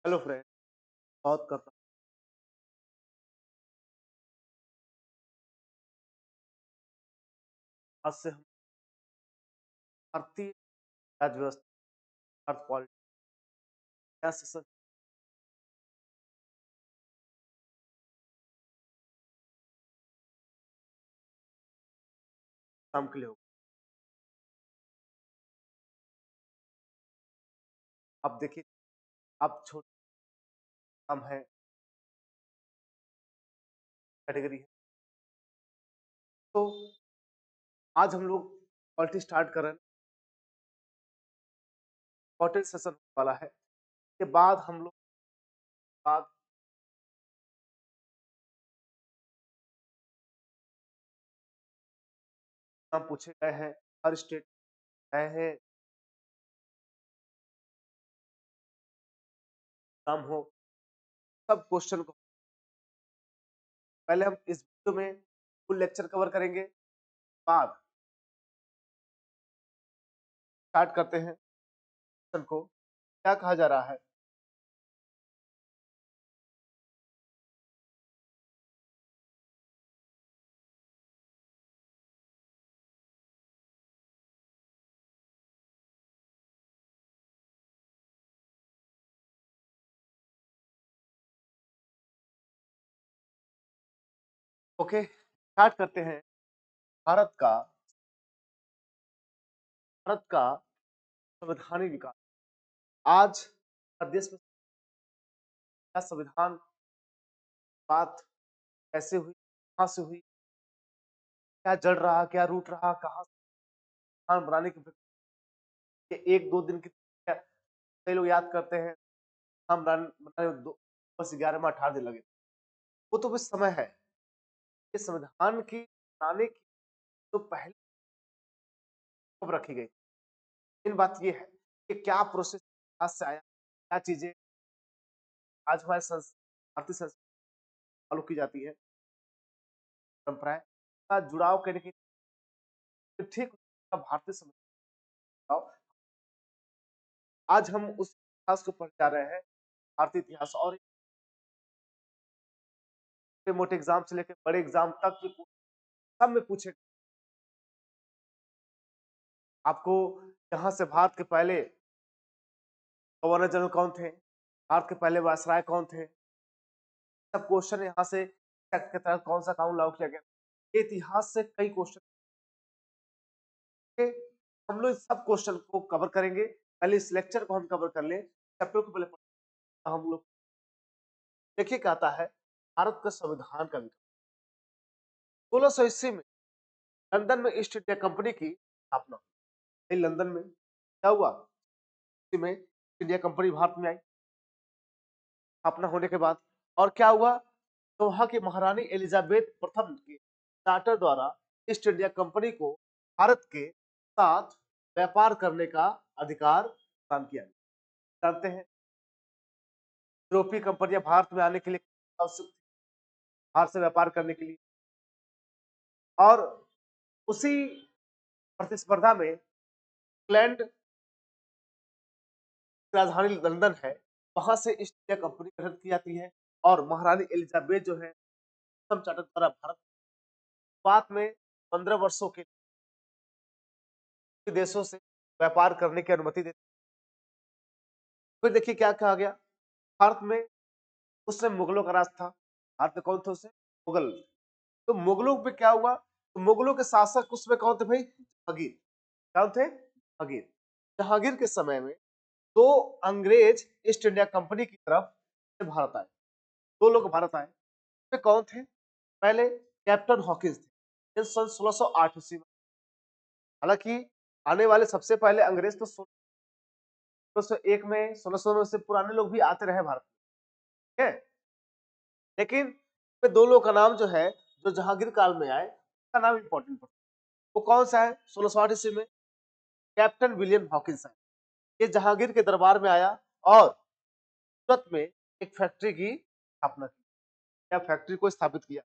Hello friend. बहुत करता हूँ। आज से हम भारतीय राज्य व्यवस्था अर्थ पॉलिटिक्स क्या सेशन काम के लिए होगा। अब देखिए, अब छोटे काम है, कैटेगरी है। तो आज हम लोग पॉलिटिक्स स्टार्ट कर रहे हैं। इम्पोर्टेंट सेशन वाला है। के बाद हम लोग बाद हम पूछे गए हैं। हर स्टेट गए हैं, काम हो सब क्वेश्चन को पहले हम इस वीडियो में फुल लेक्चर कवर करेंगे। बाद स्टार्ट करते हैं क्वेश्चन को। क्या कहा जा रहा है? ओके, स्टार्ट करते हैं। भारत का भारत का संवैधानिक विकास। आज हर देश में क्या संविधान बात कैसे हुई, कहाँ से हुई, क्या जड़ रहा, क्या रूट रहा, कहाँ संविधान बनाने की प्रक्रिया, एक दो दिन की प्रक्रिया कई लोग याद करते हैं। हम बनाने में 11 में 18 दिन लगे। वो तो कुछ समय है। ये संविधान की बनाने की तो पहले कब रखी गई। इन बात ये है कि क्या प्रोसेस आज से आया, क्या चीजें आज हमारे भारतीय संस्कृति फॉलो की जाती है, परंपराएं का जुड़ाव करने की ठीक भारतीय संविधान। आज हम उस इतिहास को पढ़ जा रहे हैं, भारतीय इतिहास। और छोटे मोटे एग्जाम से लेकर बड़े एग्जाम तक के सब में पूछे आपको यहाँ से भारत के पहले गवर्नर जनरल कौन थे, भारत के पहले वायसराय कौन थे, सब क्वेश्चन यहाँ से एक्ट के तहत कौन सा कानून लागू किया गया। इतिहास से कई क्वेश्चन हम लोग सब क्वेश्चन को कवर करेंगे। पहले इस लेक्चर को हम कवर कर ले, चैप्टर को पहले हम लोग देखिए क्या आता है। भारत का संविधान का विकास 1600 ईस्वी में लंदन में ईस्ट इंडिया कंपनी की स्थापना हुई। लंदन में क्या हुआ? में इंडिया कंपनी भारत में आई स्थापना होने के बाद। और क्या हुआ? तो वहां की महारानी एलिजाबेथ प्रथम के चार्टर द्वारा ईस्ट इंडिया कंपनी को भारत के साथ व्यापार करने का अधिकार प्रदान किया गया। जानते हैं यूरोपीय कंपनियां भारत में आने के लिए आवश्यक थी, भारत से व्यापार करने के लिए। और उसी प्रतिस्पर्धा में इंग्लैंड राजधानी लंदन है, वहां से ईस्ट इंडिया कंपनी गठित की जाती है। और महारानी एलिजाबेथ जो है प्रथम चार्टर द्वारा भारत बाद में 15 वर्षों के देशों से व्यापार करने की अनुमति देती। फिर देखिए क्या कहा गया। भारत में उस समय मुगलों का राज था। भारत में कौन थे उससे? मुगल। तो मुगलों पे क्या हुआ? तो मुगलों के शासक उसमें कौन थे भाई? जहांगीर। कौन थे? जहांगीर। जहांगीर के समय में दो अंग्रेज ईस्ट इंडिया कंपनी की तरफ से भारत आए। दो लोग भारत आए। वे कौन थे? पहले कैप्टन हॉकिंस थे सन 1608 ईस्वी में। हालांकि आने वाले सबसे पहले अंग्रेज तो 1601 में 1600 में से पुराने लोग भी आते रहे भारत में, ठीक है। लेकिन दो लोग का नाम जो है, जो जहांगीर काल में आए, उसका नाम इंपॉर्टेंट पड़ता है। वो कौन सा है? 1608 ईस्वी में कैप्टन विलियम हॉकिंस है। ये जहांगीर के दरबार में आया और सूरत में एक फैक्ट्री की स्थापना की या फैक्ट्री को स्थापित किया।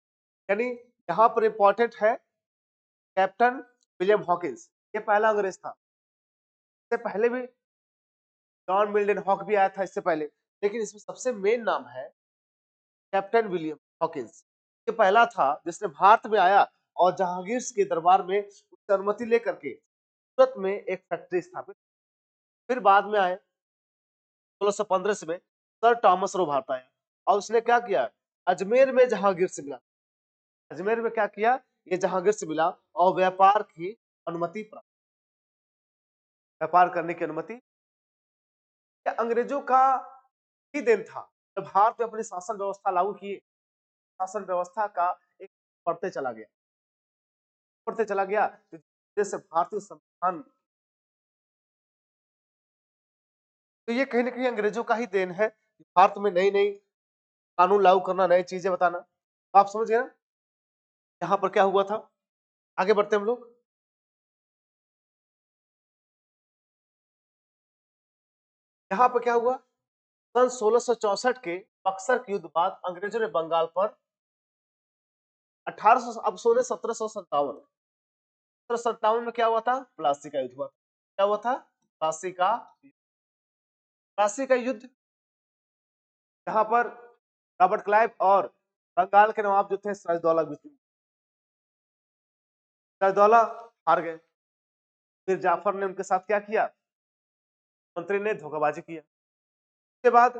यानी यहाँ पर इंपॉर्टेंट है कैप्टन विलियम हॉकिंस। ये पहला अंग्रेज था। इससे पहले भी जॉन मिल्डन हॉक भी आया था इससे पहले। लेकिन इसमें सबसे मेन नाम है कैप्टन विलियम हॉकिंस। ये पहला था जिसने भारत में आया और जहांगीर के दरबार में उससे अनुमति लेकर के सूरत में एक फैक्ट्री स्थापित। फिर बाद में आए 1615 में सर थॉमस रो भारत आया और उसने क्या किया, अजमेर में जहांगीर से मिला। अजमेर में क्या किया, ये जहांगीर से मिला और व्यापार की अनुमति प्राप्त, व्यापार करने की अनुमति। अंग्रेजों का ही दिन था जब भारत में अपनी शासन व्यवस्था लागू किए। शासन व्यवस्था का एक बढ़ते चला गया, बढ़ते चला गया, जैसे भारतीय संविधान। तो ये कहीं ना कहीं अंग्रेजों का ही देन है, भारत में नई नई कानून लागू करना, नई चीजें बताना। तो आप समझ गए ना यहाँ पर क्या हुआ था। आगे बढ़ते हम लोग। यहाँ पर क्या हुआ, सन 1664 के बक्सर के युद्ध बाद अंग्रेजों ने बंगाल पर 1800, अब सोने 1757, 1757 में क्या हुआ था, प्लासी का युद्ध हुआ। क्या हुआ था, प्लासी का, प्लासी का युद्ध, जहां पर रॉबर्ट क्लाइव और बंगाल के नवाब जो थे सिराजदौला, सिराजदौला हार गए। फिर जाफर ने उनके साथ क्या किया, मंत्री ने धोखाबाजी किया। उसके बाद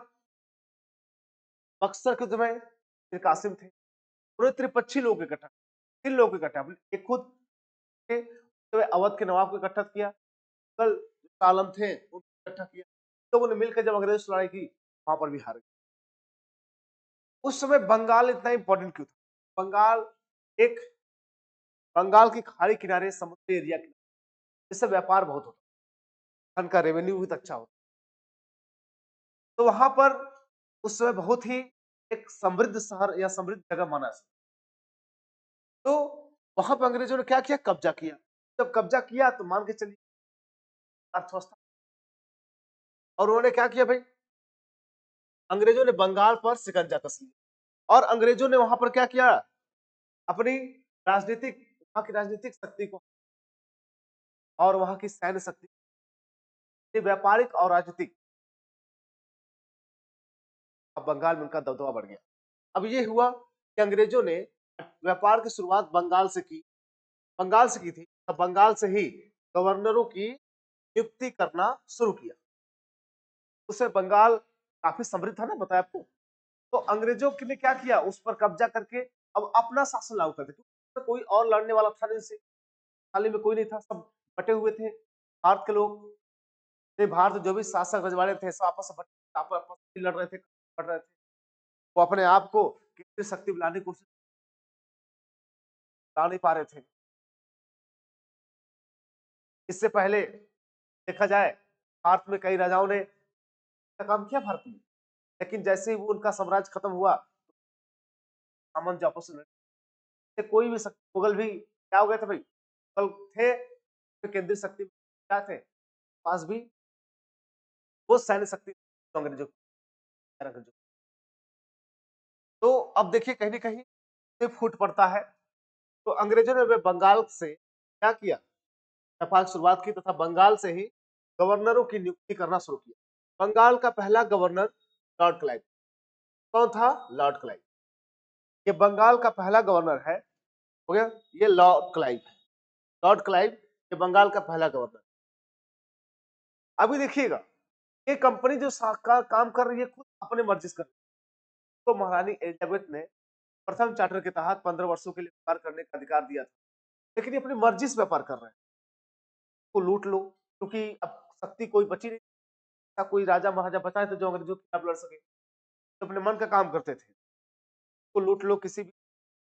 बक्सर के युद्ध में फिर कासिम थे, पूरे त्रिपक्षी लोग इकट्ठा, 3 लोग इकट्ठा, एक खुद के, तो अवध के नवाब को इकट्ठा किया, कल आलम थे उनको इकट्ठा किया। लोगों ने मिलकर जब अंग्रेजों से लड़ाई की वहां पर भी हार गए। उस समय बंगाल इतना इंपॉर्टेंट क्यों था, बंगाल एक, बंगाल की खाड़ी किनारे समुद्री एरिया किनारे, जिससे व्यापार बहुत होता, धन का रेवेन्यू भी अच्छा होता। तो वहां पर उस समय बहुत ही एक समृद्ध शहर या समृद्ध जगह माना जाता। तो वहां पर अंग्रेजों ने क्या किया, कब्जा किया। जब कब्जा किया तो मान के चलिए अर्थव्यवस्था, और उन्होंने क्या किया भाई, अंग्रेजों ने बंगाल पर शिकंजा कस लिया और अंग्रेजों ने वहां पर क्या किया, अपनी राजनीतिक, वहां की राजनीतिक शक्ति को और वहां की सैन्य शक्ति, व्यापारिक और राजनीतिक, अब बंगाल में उनका दबदबा बढ़ गया। अब ये हुआ कि अंग्रेजों ने व्यापार की शुरुआत बंगाल से की, बंगाल से की थी, तब बंगाल से ही गवर्नरों की नियुक्ति करना शुरू किया। उससे बंगाल काफी समृद्ध था ना, बताया आपको। तो अंग्रेजों ने क्या किया, उस पर कब्जा करके अब अपना शासन लागू कर दिया, तो कोई और लड़ने वाला था नहीं, से थाली में कोई नहीं था, सब बटे हुए थे भारत के लोग। भारत जो भी शासक रजवाड़े थे सब आपस में लड़ रहे थे, पड़ रहे थे। वो अपने आप को केंद्रीय शक्ति बुलाने की कोशिश ला नहीं पा रहे थे। इससे पहले देखा जाए भारत में कई राजाओं ने काम किया भारत में, लेकिन जैसे ही वो उनका साम्राज्य खत्म हुआ, सामंत जो आपस में लड़े, कोई भी मुगल भी क्या हो गए थे भाई, मुगल थे तो केंद्रीय शक्ति क्या थे, पास भी वो सैन्य शक्ति अंग्रेजों की। तो अब देखिए कहीं ना कहीं फूट पड़ता है। तो अंग्रेजों ने वे बंगाल से क्या किया, व्यापार की शुरुआत की तथा बंगाल से ही गवर्नरों की नियुक्ति करना शुरू किया। बंगाल का पहला गवर्नर लॉर्ड क्लाइव, कौन था, लॉर्ड क्लाइव। ये बंगाल का पहला गवर्नर है, हो गया, ये लॉर्ड क्लाइव, लॉर्ड क्लाइव ये बंगाल का पहला गवर्नर। अभी देखिएगा ये कंपनी जो काम कर रही है खुद अपने मर्जी से कर रही है। तो महारानी एलिजाबेथ ने प्रथम चार्टर के तहत 15 वर्षों के लिए व्यापार करने का अधिकार दिया था, लेकिन ये अपनी मर्जी से व्यापार कर रहे हैं, को लूट लो, क्योंकि अब शक्ति कोई बची नहीं, कोई राजा महाराजा बचा है तो जो अंग्रेजों के खिलाफ लड़ सके, तो अपने मन का काम करते थे। को लूट लो, किसी भी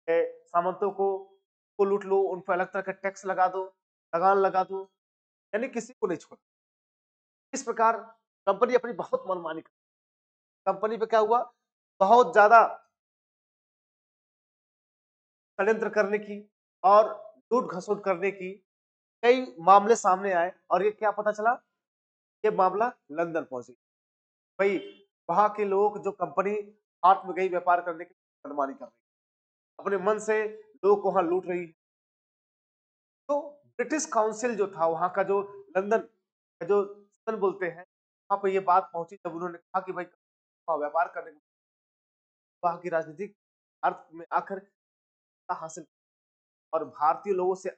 सामंतों को लूट लो, उन पर अलग तरह का टैक्स लगा दो, लगान लगा दो, यानी किसी को नहीं छोड़ा। इस प्रकार कंपनी अपनी बहुत मनमानी कर, कंपनी पे क्या हुआ, बहुत ज्यादा षड्यंत्र करने की और लूट घसोट करने की कई मामले सामने आए, और ये क्या पता चला, ये मामला लंदन पहुंची। भाई वहां के लोग, जो कंपनी हाथ में गई व्यापार करने की मनमानी कर रही, अपने मन से लोग को वहां लूट रही। तो ब्रिटिश काउंसिल जो था वहां का, जो लंदन का जो सन बोलते हैं, वहां पर ये बात पहुंची जब उन्होंने कहा कि भाई व्यापार करने के वहां की राजनीतिक अर्थ में आकर हासिल और भारतीय लोगों से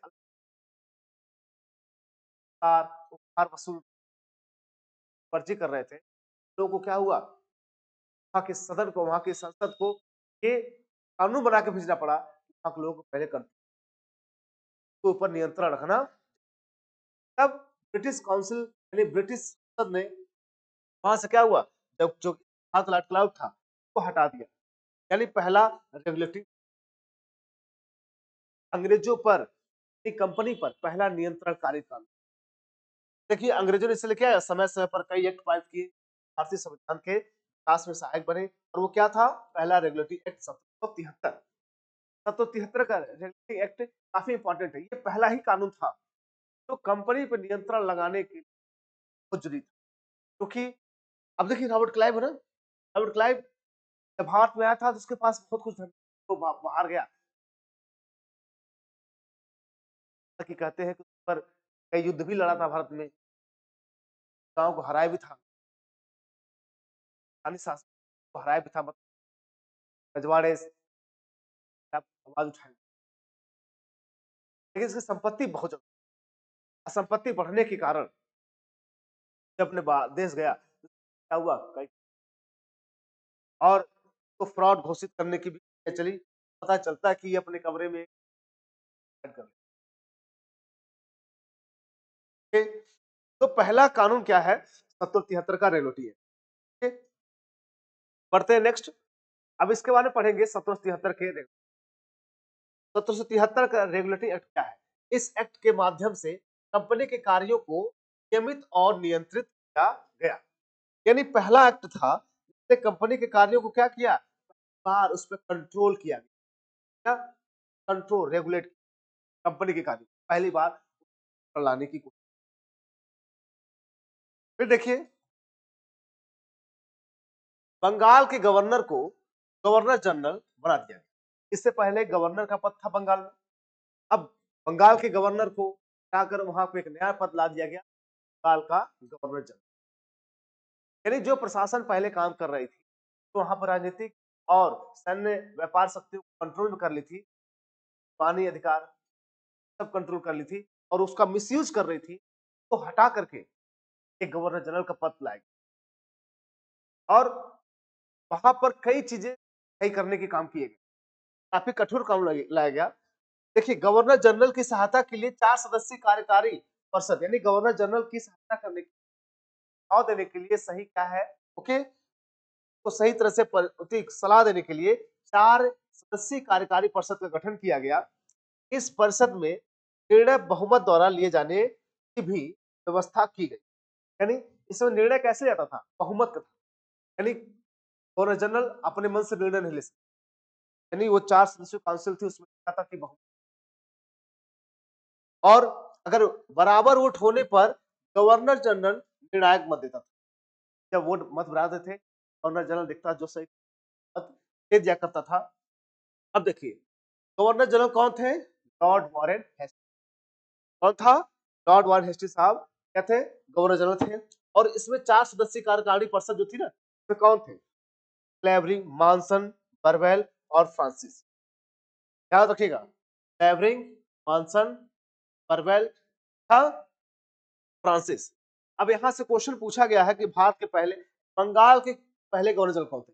उपहार वसूल फर्जी कर रहे थे। लोगों को क्या हुआ, वहां के सदन को, वहां की संसद को ये कानून बना के भेजना पड़ा, वहां के लोगों को पहले कर के ऊपर नियंत्रण रखना। तब ब्रिटिश काउंसिल यानी ब्रिटिश संसद ने वहां से क्या हुआ, जब जो क्लाउड था वो हटा दिया, यानी पहला रेगुलेटरी अंग्रेजों पर, कंपनी पर पहला नियंत्रणकारी कानून। देखिए अंग्रेजों ने इसलिए क्या समय समय पर कई एक्ट पारित किए, भारतीय संविधान के विकास में सहायक बने, और वो क्या था, पहला रेगुलेटरी एक्ट 1773। 1773 का रेगुलेटरी एक्ट काफी इंपॉर्टेंट है, ये पहला ही कानून था तो कंपनी पर नियंत्रण लगाने के लिए जरूरी था। क्योंकि अब देखिए रॉबर्ट क्लाइव है ना, रॉबर्ट क्लाइव जब भारत में आया था तो उसके पास बहुत कुछ धन, तो बाहर गया कि कहते हैं कि उस पर कई युद्ध भी लड़ा था भारत में, गांव को हराया भी था, शासन को हराया भी था, मतलब रजवाड़े से आवाज उठाई, लेकिन इसकी संपत्ति बहुत ज्यादा, संपत्ति बढ़ने के कारण जब अपने देश गया तो क्या हुआ, कई और तो फ्रॉड घोषित करने की भी चली, पता चलता है कि ये अपने कमरे में कर तो पहला कानून क्या है, 1773 का रेगुलेटरी है। पढ़ते हैं नेक्स्ट। अब इसके बारे में पढ़ेंगे 1773 के 1773 का रेगुलेटरी एक्ट क्या है। इस एक्ट के माध्यम से कंपनी के कार्यों को नियमित और नियंत्रित किया गया, यानी पहला एक्ट था जिसने कंपनी के कार्यों को क्या किया, बार उस पर कंट्रोल किया गया, कंट्रोल रेगुलेट कंपनी के कार्य पहली बार लाने की कोशिश। फिर देखिए बंगाल के गवर्नर को गवर्नर जनरल बना दिया गया, इससे पहले गवर्नर का पद था बंगाल में, अब बंगाल के गवर्नर को हटाकर वहां पे एक नया पद ला दिया गया, बंगाल का गवर्नर जनरल। यानी जो प्रशासन पहले काम कर रही थी तो वहां पर राजनीतिक और सैन्य व्यापार शक्तियों को कंट्रोल कर ली थी, पानी अधिकार सब कंट्रोल कर ली थी और उसका मिसयूज कर रही थी, तो हटा करके एक गवर्नर जनरल का पद लाएगा और वहां पर कई चीजें सही करने के काम किए गए, काफी कठोर काम लाया गया। देखिए गवर्नर जनरल की सहायता के लिए 4 सदस्यीय कार्यकारी परिषद, यानी गवर्नर जनरल की सहायता करने की सुझाव देने के लिए सही क्या है, ओके, तो सही तरह से सलाह देने के लिए 4 सदस्यीय कार्यकारी परिषद का गठन किया गया। इस परिषद में निर्णय बहुमत द्वारा लिए जाने की भी व्यवस्था की गई, यानी इसमें निर्णय कैसे जाता था, बहुमत का था, यानी गवर्नर जनरल अपने मन से निर्णय नहीं ले सकते, यानी वो 4 सदस्यीय काउंसिल थी उसमें था कि बहुमत, और अगर बराबर वोट होने पर गवर्नर जनरल निर्णायक मत देता था, जब वोट मत बराबर थे गवर्नर जनरल देखता जो सही मत दे दिया करता था। अब देखिए गवर्नर जनरल कौन थे, लॉर्ड वॉरेन हेस्टी, कौन था, लॉर्ड वॉरेन हेस्टी साहब क्या थे, गवर्नर जनरल थे। और इसमें 4 सदस्यीय कार्यकारिणी परिषद जो थी ना, इसमें कौन थे, क्लेवरिंग, मानसन, बरवेल और फ्रांसिस, याद रखिएगा, क्लेवरिंग, मानसन, बरवेल था, फ्रांसिस। अब यहां से क्वेश्चन पूछा गया है कि भारत के पहले, बंगाल के पहले गवर्नर जनरल कौन थे,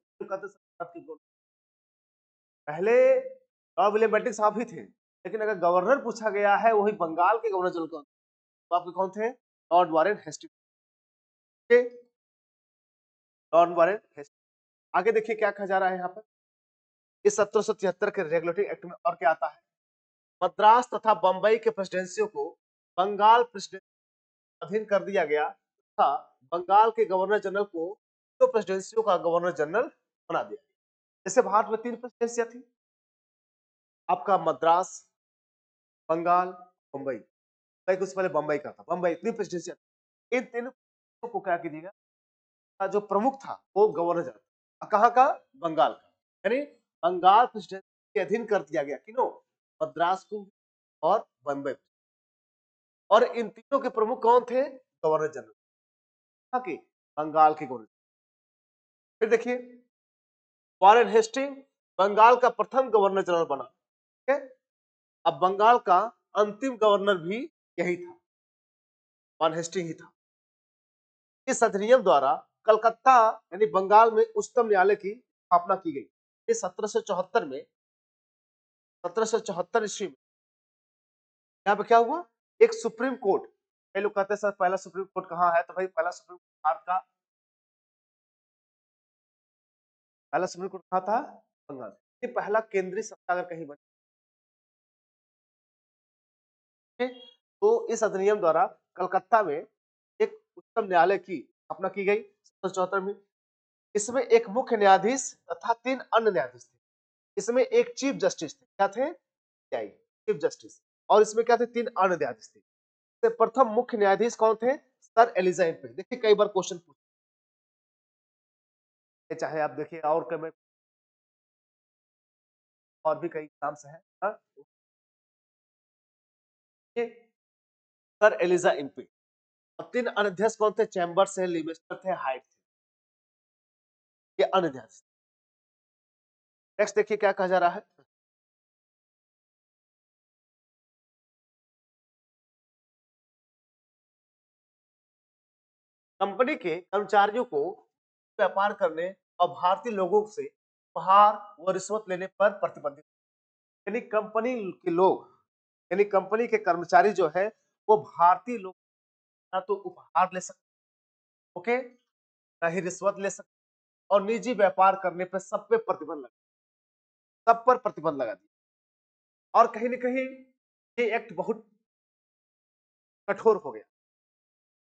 पहले लॉर्ड विलियम बेंटिक साहब ही थे, लेकिन अगर गवर्नर पूछा गया है वही बंगाल के गवर्नर जनरल कौन, तो आपके कौन थे, Lord Warren hasty, Lord Warren hasty. आगे देखिए क्या कहा जा रहा है यहाँ पर, इस 1773 के रेगुलेटरी एक्ट में और क्या आता है, मद्रास तथा बंबई के प्रेसिडेंसियों को बंगाल प्रेसिडेंसी अधीन कर दिया गया तथा बंगाल के गवर्नर जनरल को तो प्रेसिडेंसियों का गवर्नर जनरल बना दिया गया। जैसे भारत में 3 प्रेसिडेंसियां थी, आपका मद्रास, बंगाल, मुंबई, उससे पहले बंबई का था, बंबई 3 प्रेसिडेंसियां, इन तीनों को क्या कीजिएगा, जो प्रमुख था वो गवर्नर जनरल, कहाँ का, बंगाल का, यानी बंगाल प्रेसिडेंसी के अधीन कर दिया गया किनो, मद्रास को और बंबई, और इन तीनों के प्रमुख कौन थे, गवर्नर जनरल, के बंगाल के गवर्नर। फिर देखिए वॉरेन हेस्टिंग बंगाल का प्रथम गवर्नर जनरल बना। ठीक है, अब बंगाल का अंतिम गवर्नर भी यही था, वॉरेन हेस्टिंग ही था। इस अधिनियम द्वारा कलकत्ता यानी बंगाल में उच्चतम न्यायालय की स्थापना की गई। ये 1774 में, 1774 ईस्वी में यहाँ पे क्या हुआ, एक सुप्रीम कोर्ट। कई लोग कहते हैं सर पहला सुप्रीम कोर्ट कहाँ है, तो भाई पहला सुप्रीम कोर्ट भारत का पहला सुप्रीम कोर्ट कहाँ था, बंगाल। ये पहला केंद्रीय सत्ता अगर कहीं बनी, तो इस अधिनियम द्वारा कलकत्ता में एक उच्चतम न्यायालय की स्थापना की गई 1774 में। इसमें एक मुख्य न्यायाधीश तथा 3 अन्य न्यायाधीश थे। इसमें एक चीफ जस्टिस थे, क्या थे, चीफ जस्टिस, और इसमें क्या थे, 3 अन्य न्यायाधीश थे। प्रथम मुख्य न्यायाधीश कौन थे, सर एलिजा इम्पे। देखिए कई बार क्वेश्चन पूछे, चाहे आप देखिए और कई और भी कई एग्जाम्स हैं। हाँ? ये सर एलिजा इम्पे, और 3 अन्य अध्यक्ष कौन थे, चैम्बर्स थे, लिविस्टर थे, हाइट थे, ये अन्य अध्यक्ष। नेक्स्ट देखिए क्या कहा जा रहा है, कंपनी के कर्मचारियों को व्यापार करने और भारतीय लोगों से उपहार व रिश्वत लेने पर प्रतिबंधित। यानी कंपनी के लोग, यानी कंपनी के कर्मचारी जो है वो भारतीय लोग ना तो उपहार ले सकते, ओके, ना ही रिश्वत ले सकते, और निजी व्यापार करने पर सब पे प्रतिबंध लगा, सब पर प्रतिबंध लगा दिया। और कहीं ना कहीं ये एक्ट बहुत कठोर हो गया।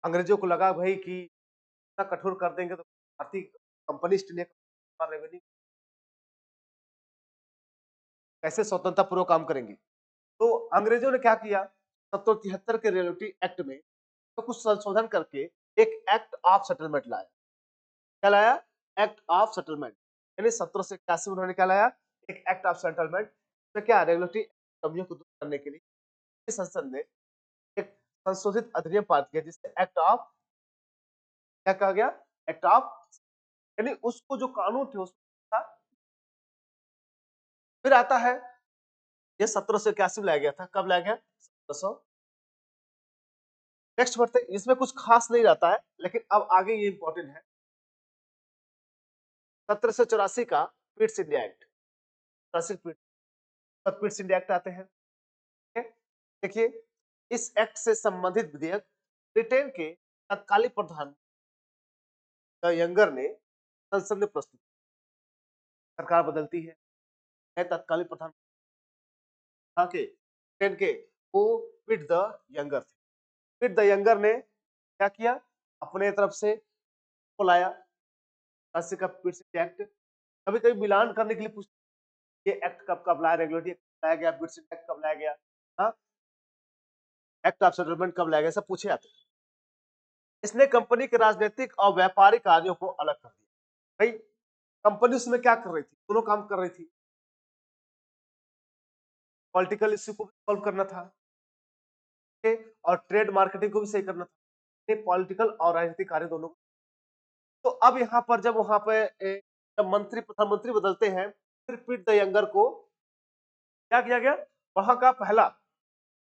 अंग्रेजों को लगा भाई कि इतना कठोर कर देंगे तो भारतीय कंपनी रेवेन्यू कैसे स्वतंत्रता पूर्वक काम करेंगे। तो अंग्रेजों ने क्या किया, 1773 के रियलिटी एक्ट में तो कुछ संशोधन करके एक एक्ट ऑफ सेटलमेंट लाया। क्या लाया, एक्ट ऑफ सेटलमेंट। यानी 1781 में उन्होंने क्या लाया, एक एक्ट ऑफ सेटलमेंट। तो क्या रेगुलेटरी कमियों को दूर करने के लिए संसद ने एक संशोधित अधिनियम पारित किया जिससे एक्ट ऑफ, क्या कहा गया, एक्ट ऑफ, यानी उसको जो कानून थे उसका फिर आता है। ये 1781 में लाया गया था, कब लाया गया, 1700। नेक्स्ट बढ़ते हैं, इसमें कुछ खास नहीं रहता है लेकिन अब आगे ये इंपॉर्टेंट है। 1784 का Pitt's India act, Pitt's India act आते हैं। देखिए इस एक्ट से संबंधित विधेयक ब्रिटेन के तत्कालीन प्रधान यंगर ने संसद में प्रस्तुत, सरकार बदलती है, तत्कालीन प्रधान के ब्रिटेन के वो पिट द यंगर थे। पिट द यंगर ने क्या किया, अपने तरफ से को लाया, का पिट्स इंडिया एक्ट। कभी कभी मिलान करने के लिए पूछते, ये एक्ट कब कब लाया, रेगुलेटरी लाया गया, पिट्स इंडिया एक्ट कब लाया गया, हाँ, एक्ट ऑफ सेटलमेंट कब लाया गया, सब पूछे आते। इसने कंपनी के राजनीतिक और व्यापारिक कार्यों को अलग कर दिया। भाई कंपनी उसमें क्या कर रही थी, दोनों काम कर रही थी, पॉलिटिकल इश्यू को भी सॉल्व करना था, और ट्रेड मार्केटिंग को भी सही करना था, पॉलिटिकल और राजनीतिक कार्य दोनों। तो अब यहाँ पर जब वहां पे जब मंत्री प्रधानमंत्री बदलते हैं, फिर पीट द यंगर को क्या किया गया, वहां का पहला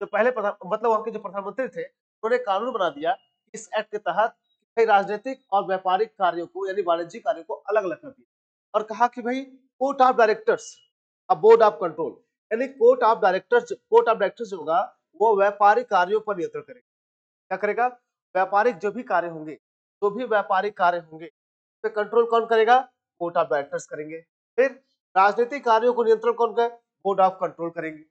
जो पहले मतलब वहां के जो प्रधानमंत्री थे उन्होंने कानून बना दिया, इस एक्ट के तहत राजनीतिक और व्यापारिक कार्यों को यानी वाणिज्यिक कार्यों को अलग अलग कर दिया, और कहा कि भाई कोर्ट ऑफ डायरेक्टर्स, अब बोर्ड ऑफ कंट्रोल, यानी कोर्ट ऑफ डायरेक्टर्स होगा वो व्यापारिक कार्यों पर नियंत्रण करेगा। क्या करेगा, व्यापारिक जो भी कार्य होंगे, जो भी व्यापारिक कार्य होंगे तो कंट्रोल कौन करेगा, कोर्ट ऑफ डायरेक्टर्स करेंगे। फिर राजनीतिक कार्यों को नियंत्रण कौन करेगा, बोर्ड ऑफ कंट्रोल करेंगे,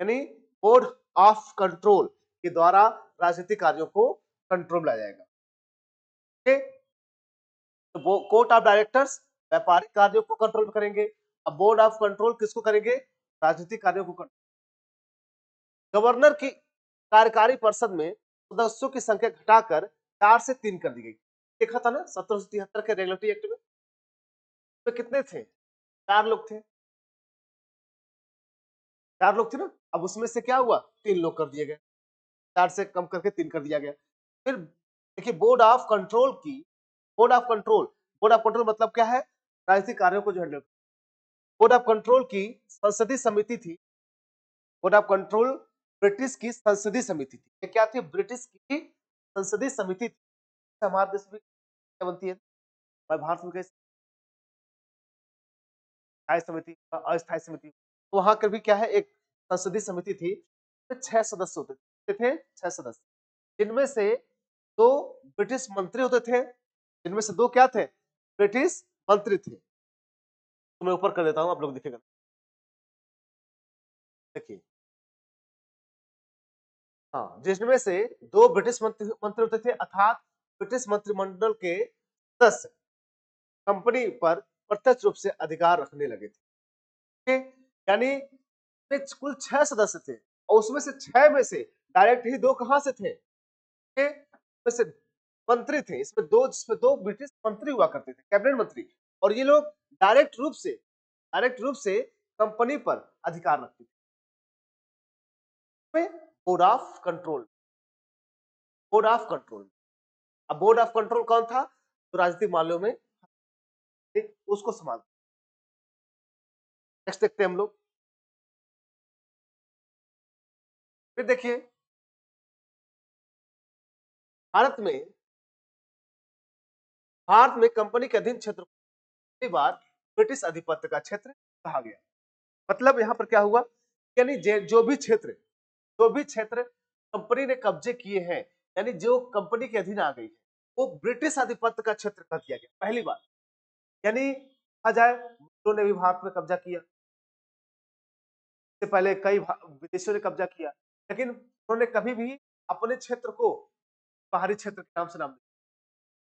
यानी बोर्ड ऑफ कंट्रोल के द्वारा राजनीतिक कार्यों को कंट्रोल लाया जाएगा। तो कोर्ट ऑफ डायरेक्टर्स व्यापारिक कार्यों को कंट्रोल करेंगे, अब बोर्ड ऑफ कंट्रोल किसको करेंगे, राजनीतिक कार्यों को कंट्रोल। गवर्नर की कार्यकारी परिषद में सदस्यों की संख्या घटाकर 4 से 3 कर दी गई। देखा था ना 1773 के रेगुलेटरी एक्ट में, तो कितने थे, 4 लोग थे, 4 लोग थे ना। अब उसमें से क्या हुआ, 3 लोग कर दिए गए, 4 से कम करके 3 कर दिया गया। फिर देखिए board of control board of control मतलब क्या है? राजनीतिक कार्यों को जो हैंडल। बोर्ड ऑफ कंट्रोल की संसदीय समिति थी। बोर्ड ऑफ कंट्रोल ब्रिटिश की संसदीय समिति थी। ये क्या थी? ब्रिटिश की संसदीय समिति थी। हमारे देश में क्या बनती है? भारत में कैसे स्थायी समिति, अस्थायी समिति, तो वहां कर भी क्या है? एक संसदीय समिति थी। 6 सदस्य होते थे, 6 सदस्य, जिनमें से 2 ब्रिटिश मंत्री होते थे। जिनमें से 2 क्या थे? ब्रिटिश मंत्री थे। तो मैं ऊपर कर देता हूं, आप लोग दिखेगा। देखिए, हाँ, जिसमें से 2 ब्रिटिश मंत्री होते थे, अर्थात ब्रिटिश मंत्रिमंडल के सदस्य कंपनी पर प्रत्यक्ष रूप से अधिकार रखने लगे थे। ठीक? यानी कुल 6 सदस्य थे और उसमें से 6 में से डायरेक्ट ही 2 कहां से थे? इसमें से मंत्री थे। इसमें 2 ब्रिटिश मंत्री हुआ करते थे, कैबिनेट मंत्री, और ये लोग डायरेक्ट रूप से कंपनी पर अधिकार रखते थे। Board of control, board of control. अब बोर्ड ऑफ कंट्रोल कौन था? तो राजनीतिक मामलों में उसको संभाल। नेक्स्ट देखते हैं हम लोग। फिर देखिए, भारत में कंपनी के अधीन क्षेत्र पहली बार ब्रिटिश आधिपत्य का क्षेत्र कहा गया। मतलब यहां पर क्या हुआ? यानी जो भी क्षेत्र कंपनी ने कब्जे किए हैं, यानी जो कंपनी के अधीन आ गई है, वो ब्रिटिश आधिपत्य का क्षेत्र कर दिया गया पहली बार। यानी कहा जाए, मुगलों ने भी भारत में कब्जा किया, इससे पहले कई विदेशियों ने कब्जा किया, लेकिन उन्होंने कभी भी अपने क्षेत्र को बाहरी क्षेत्र के नाम से नाम दिया,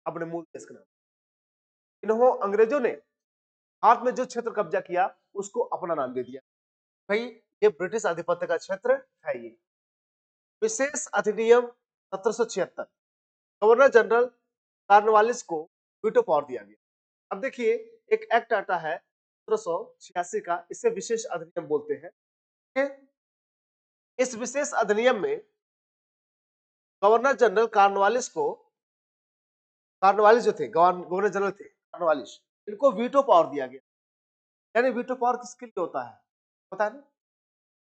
अपने मूल देश के नाम। इन्होंने अंग्रेजों ने भारत में जो क्षेत्र कब्जा किया उसको अपना नाम दे दिया, भाई ये ब्रिटिश आधिपत्य का क्षेत्र है। ये विशेष अधिनियम 1776, गवर्नर जनरल कॉर्नवालिस को वीटो पावर दिया गया। अब देखिए, एक एक्ट आता है 1786 का, इसे विशेष अधिनियम बोलते हैं। इस विशेष अधिनियम में गवर्नर जनरल कॉर्नवालिस जो थे, गवर्नर जनरल थे कॉर्नवालिस, इनको वीटो पावर दिया गया। यानी वीटो पावर किसके लिए होता है? पता है ना?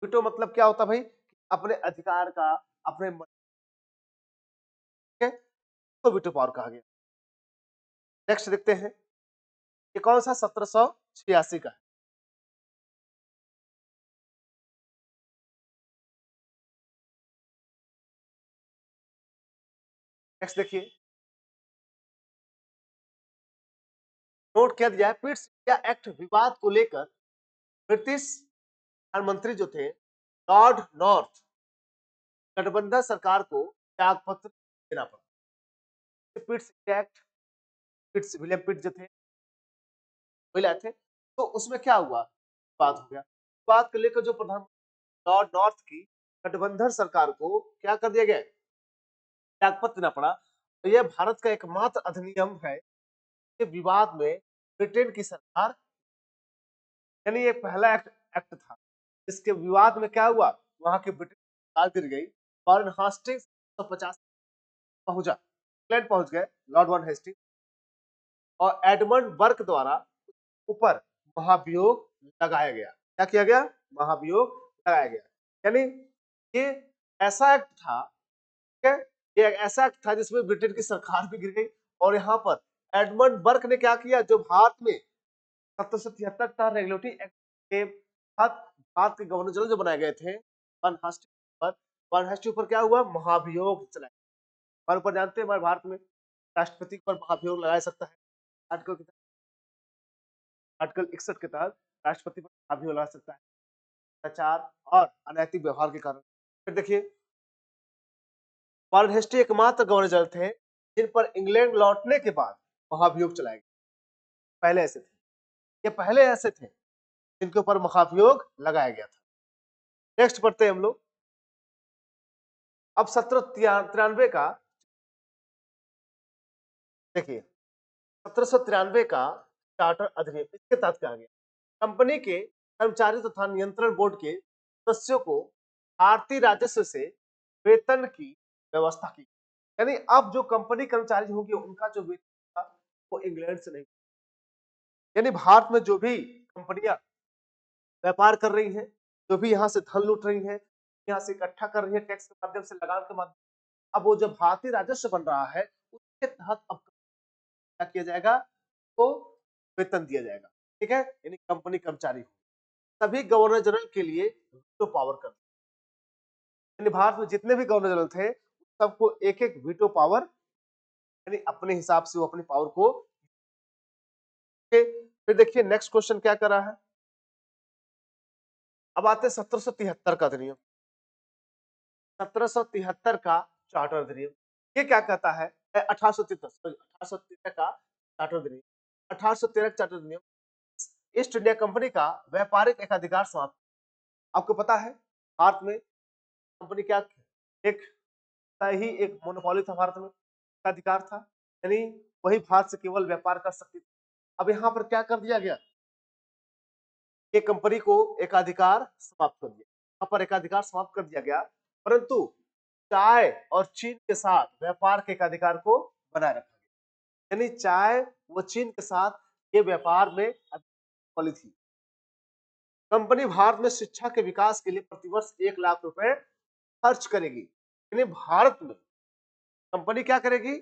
वीटो मतलब क्या होता है भाई? अपने अधिकार का, अपने तो वीटो पावर कहा गया। नेक्स्ट देखते हैं, ये कौन सा? 1786 का है। नेक्स्ट देखिए, नोट क्या दिया है? पिट्स इंडिया एक्ट विवाद को लेकर ब्रिटिश प्रधानमंत्री जो थे लॉर्ड नॉर्थ, गठबंधन सरकार को त्याग पत्र देना पड़ा। पिट्स इंडिया एक्ट, विलियम पिट जो थे वही लाए थे। तो उसमें क्या हुआ? बात हो गया, बात को लेकर जो प्रधानमंत्री लॉर्ड नॉर्थ की गठबंधन सरकार को क्या कर दिया गया? त्यागपत्र देना पड़ा। तो यह भारत का एकमात्र अधिनियम है कि विवाद में ब्रिटेन की सरकार, यानी ये पहला एक्ट था जिसके विवाद में क्या हुआ? वहां की ब्रिटिश सरकार गिर गई। वॉरेन हेस्टिंग्स 150 पहुंचा, इंग्लैंड पहुंच गए लॉर्ड वॉरेन हेस्टिंग्स, और एडमंड बर्क द्वारा ऊपर महाभियोग लगाया गया। क्या किया गया? महाभियोग लगाया गया। यानी ये ऐसा एक्ट था, ठीक है, ये ऐसा एक्ट था जिसमें ब्रिटेन की सरकार भी गिर गई। और यहाँ पर एडमंड बर्क ने क्या किया? जो भारत में 1773 का रेगुलेटरी एक्ट के तहत भारत के गवर्नर जनरल जो बनाए गए थे, वन हेस्टी पर क्या हुआ? महाभियोग चलाया। हमारे ऊपर जानते हैं, हमारे भारत में राष्ट्रपति पर महाभियोग लगाया सकता है। आर्टिकल 61 के तहत राष्ट्रपति पर महाभियोग लगा सकता है भ्रष्टाचार और अनैतिक व्यवहार के कारण। फिर देखिए, वॉरेन हेस्टी एकमात्र गवर्नर जनरल थे जिन पर इंग्लैंड लौटने के बाद महाभियोग चलाए गए। पहले ऐसे थे, ये पहले ऐसे थे जिनके ऊपर महाभियोग लगाया गया था। नेक्स्ट पढ़ते हैं हम लोग। अब 1793 का देखिए, 1793 का चार्टर अधिनियम, इसके तहत क्या गया? कंपनी के कर्मचारी तथा नियंत्रण बोर्ड के सदस्यों को भारतीय राजस्व से वेतन की व्यवस्था की। यानी अब जो कंपनी कर्मचारी होंगे उनका जो वेतन था वो इंग्लैंड से नहीं, यानी भारत में जो भी कंपनियां व्यापार कर रही हैं, जो भी यहाँ से धन लूट रही हैं, यहाँ से इकट्ठा कर रही है टैक्स के माध्यम से, लगान के माध्यम, अब वो जब भारतीय राजस्व बन रहा है उसके तहत अब क्या किया जाएगा, तो वेतन दिया जाएगा। ठीक है, यानी कंपनी कर्मचारी सभी गवर्नर जनरल के लिए वीटो पावर कर, यानी भारत में जितने भी गवर्नर जनरल थे सबको एक एक वीटो पावर, यानी अपने हिसाब से वो अपनी पावर को। फिर देखिए नेक्स्ट क्वेश्चन क्या कर रहा है। अब आते हैं 1773 का अधिनियम। 1773 का चार्टर अधिनियम, ये क्या कहता है, 1873 का चार्टर अधिनियम, 1813 चार्टर अधिनियम ईस्ट इंडिया कंपनी का व्यापारिक एकाधिकार समाप्त। आपको पता है भारत में कंपनी क्या, एक ही एक मोनोपोली था भारत में, एकाधिकार था, यानी वही भारत से केवल व्यापार कर सकती थी। अब यहाँ पर क्या कर दिया गया, ये कंपनी को एकाधिकार समाप्त कर दिया, यहाँ पर एकाधिकार समाप्त कर दिया गया, परंतु चाय और चीन के साथ व्यापार के एकाधिकार को बनाए रखा गया, यानी चाय व चीन के साथ ये व्यापार में पली थी। कंपनी भारत में शिक्षा के विकास के लिए प्रतिवर्ष 1 लाख रुपए खर्च करेगी, यानी भारत में कंपनी क्या करेगी,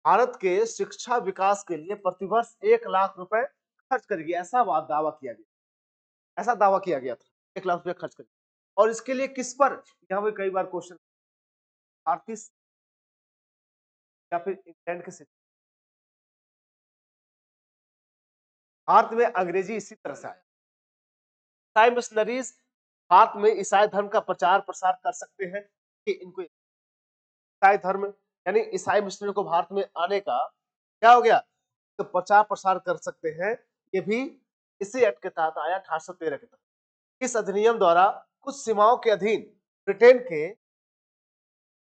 भारत के शिक्षा विकास के लिए प्रतिवर्ष 1 लाख रुपए खर्च करेगी, ऐसा दावा किया गया, ऐसा दावा किया गया था 1 लाख रुपए खर्च करेगी। और इसके लिए किस पर, यहाँ पे कई बार क्वेश्चन, भारतीय या फिर इंग्लैंड के शिक्षा, भारत में अंग्रेजी इसी तरह से आया। ईसाई मिशनरीज भारत में ईसाई धर्म का प्रचार प्रसार कर सकते हैं कि इनको ईसाई धर्म, यानी ईसाई मिशनरी को भारत में आने का क्या हो गया, तो प्रचार प्रसार कर सकते हैं, ये भी इसी एक्ट के तहत आया 1813 के तहत। इस अधिनियम द्वारा कुछ सीमाओं के अधीन ब्रिटेन के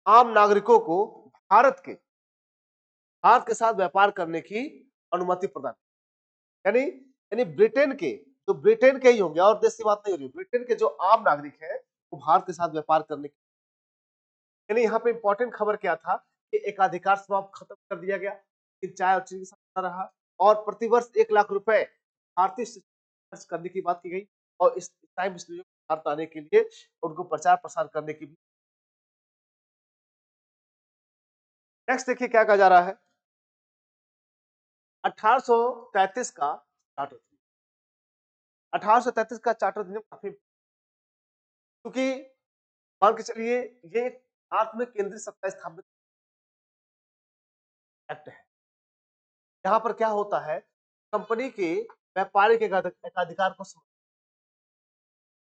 आम नागरिकों को भारत के साथ व्यापार करने की अनुमति प्रदान, यानी ब्रिटेन के, जो ब्रिटेन के ही होंगे और देश की बात नहीं हो रही, ब्रिटेन के जो आम नागरिक है वो भारत के साथ व्यापार करने की, यानी यहाँ पे इंपॉर्टेंट खबर क्या था कि एकाधिकार समाप्त खत्म कर दिया गया, चाय और चीनी के साथ रहा, और प्रतिवर्ष 1 लाख रुपए भारतीय खर्च करने की बात की गई, और इस टाइम भारत आने के लिए उनको प्रचार प्रसार करने की भी। नेक्स्ट देखिए क्या कहा जा रहा है, 1833 का चार्टर, 1833 का चार्टर अधिनियम काफी, क्योंकि मान के चलिए ये भारत में केंद्रीय सत्ता स्थापित एक्ट है। यहाँ पर क्या होता है, कंपनी के व्यापारिक एकाधिकार को,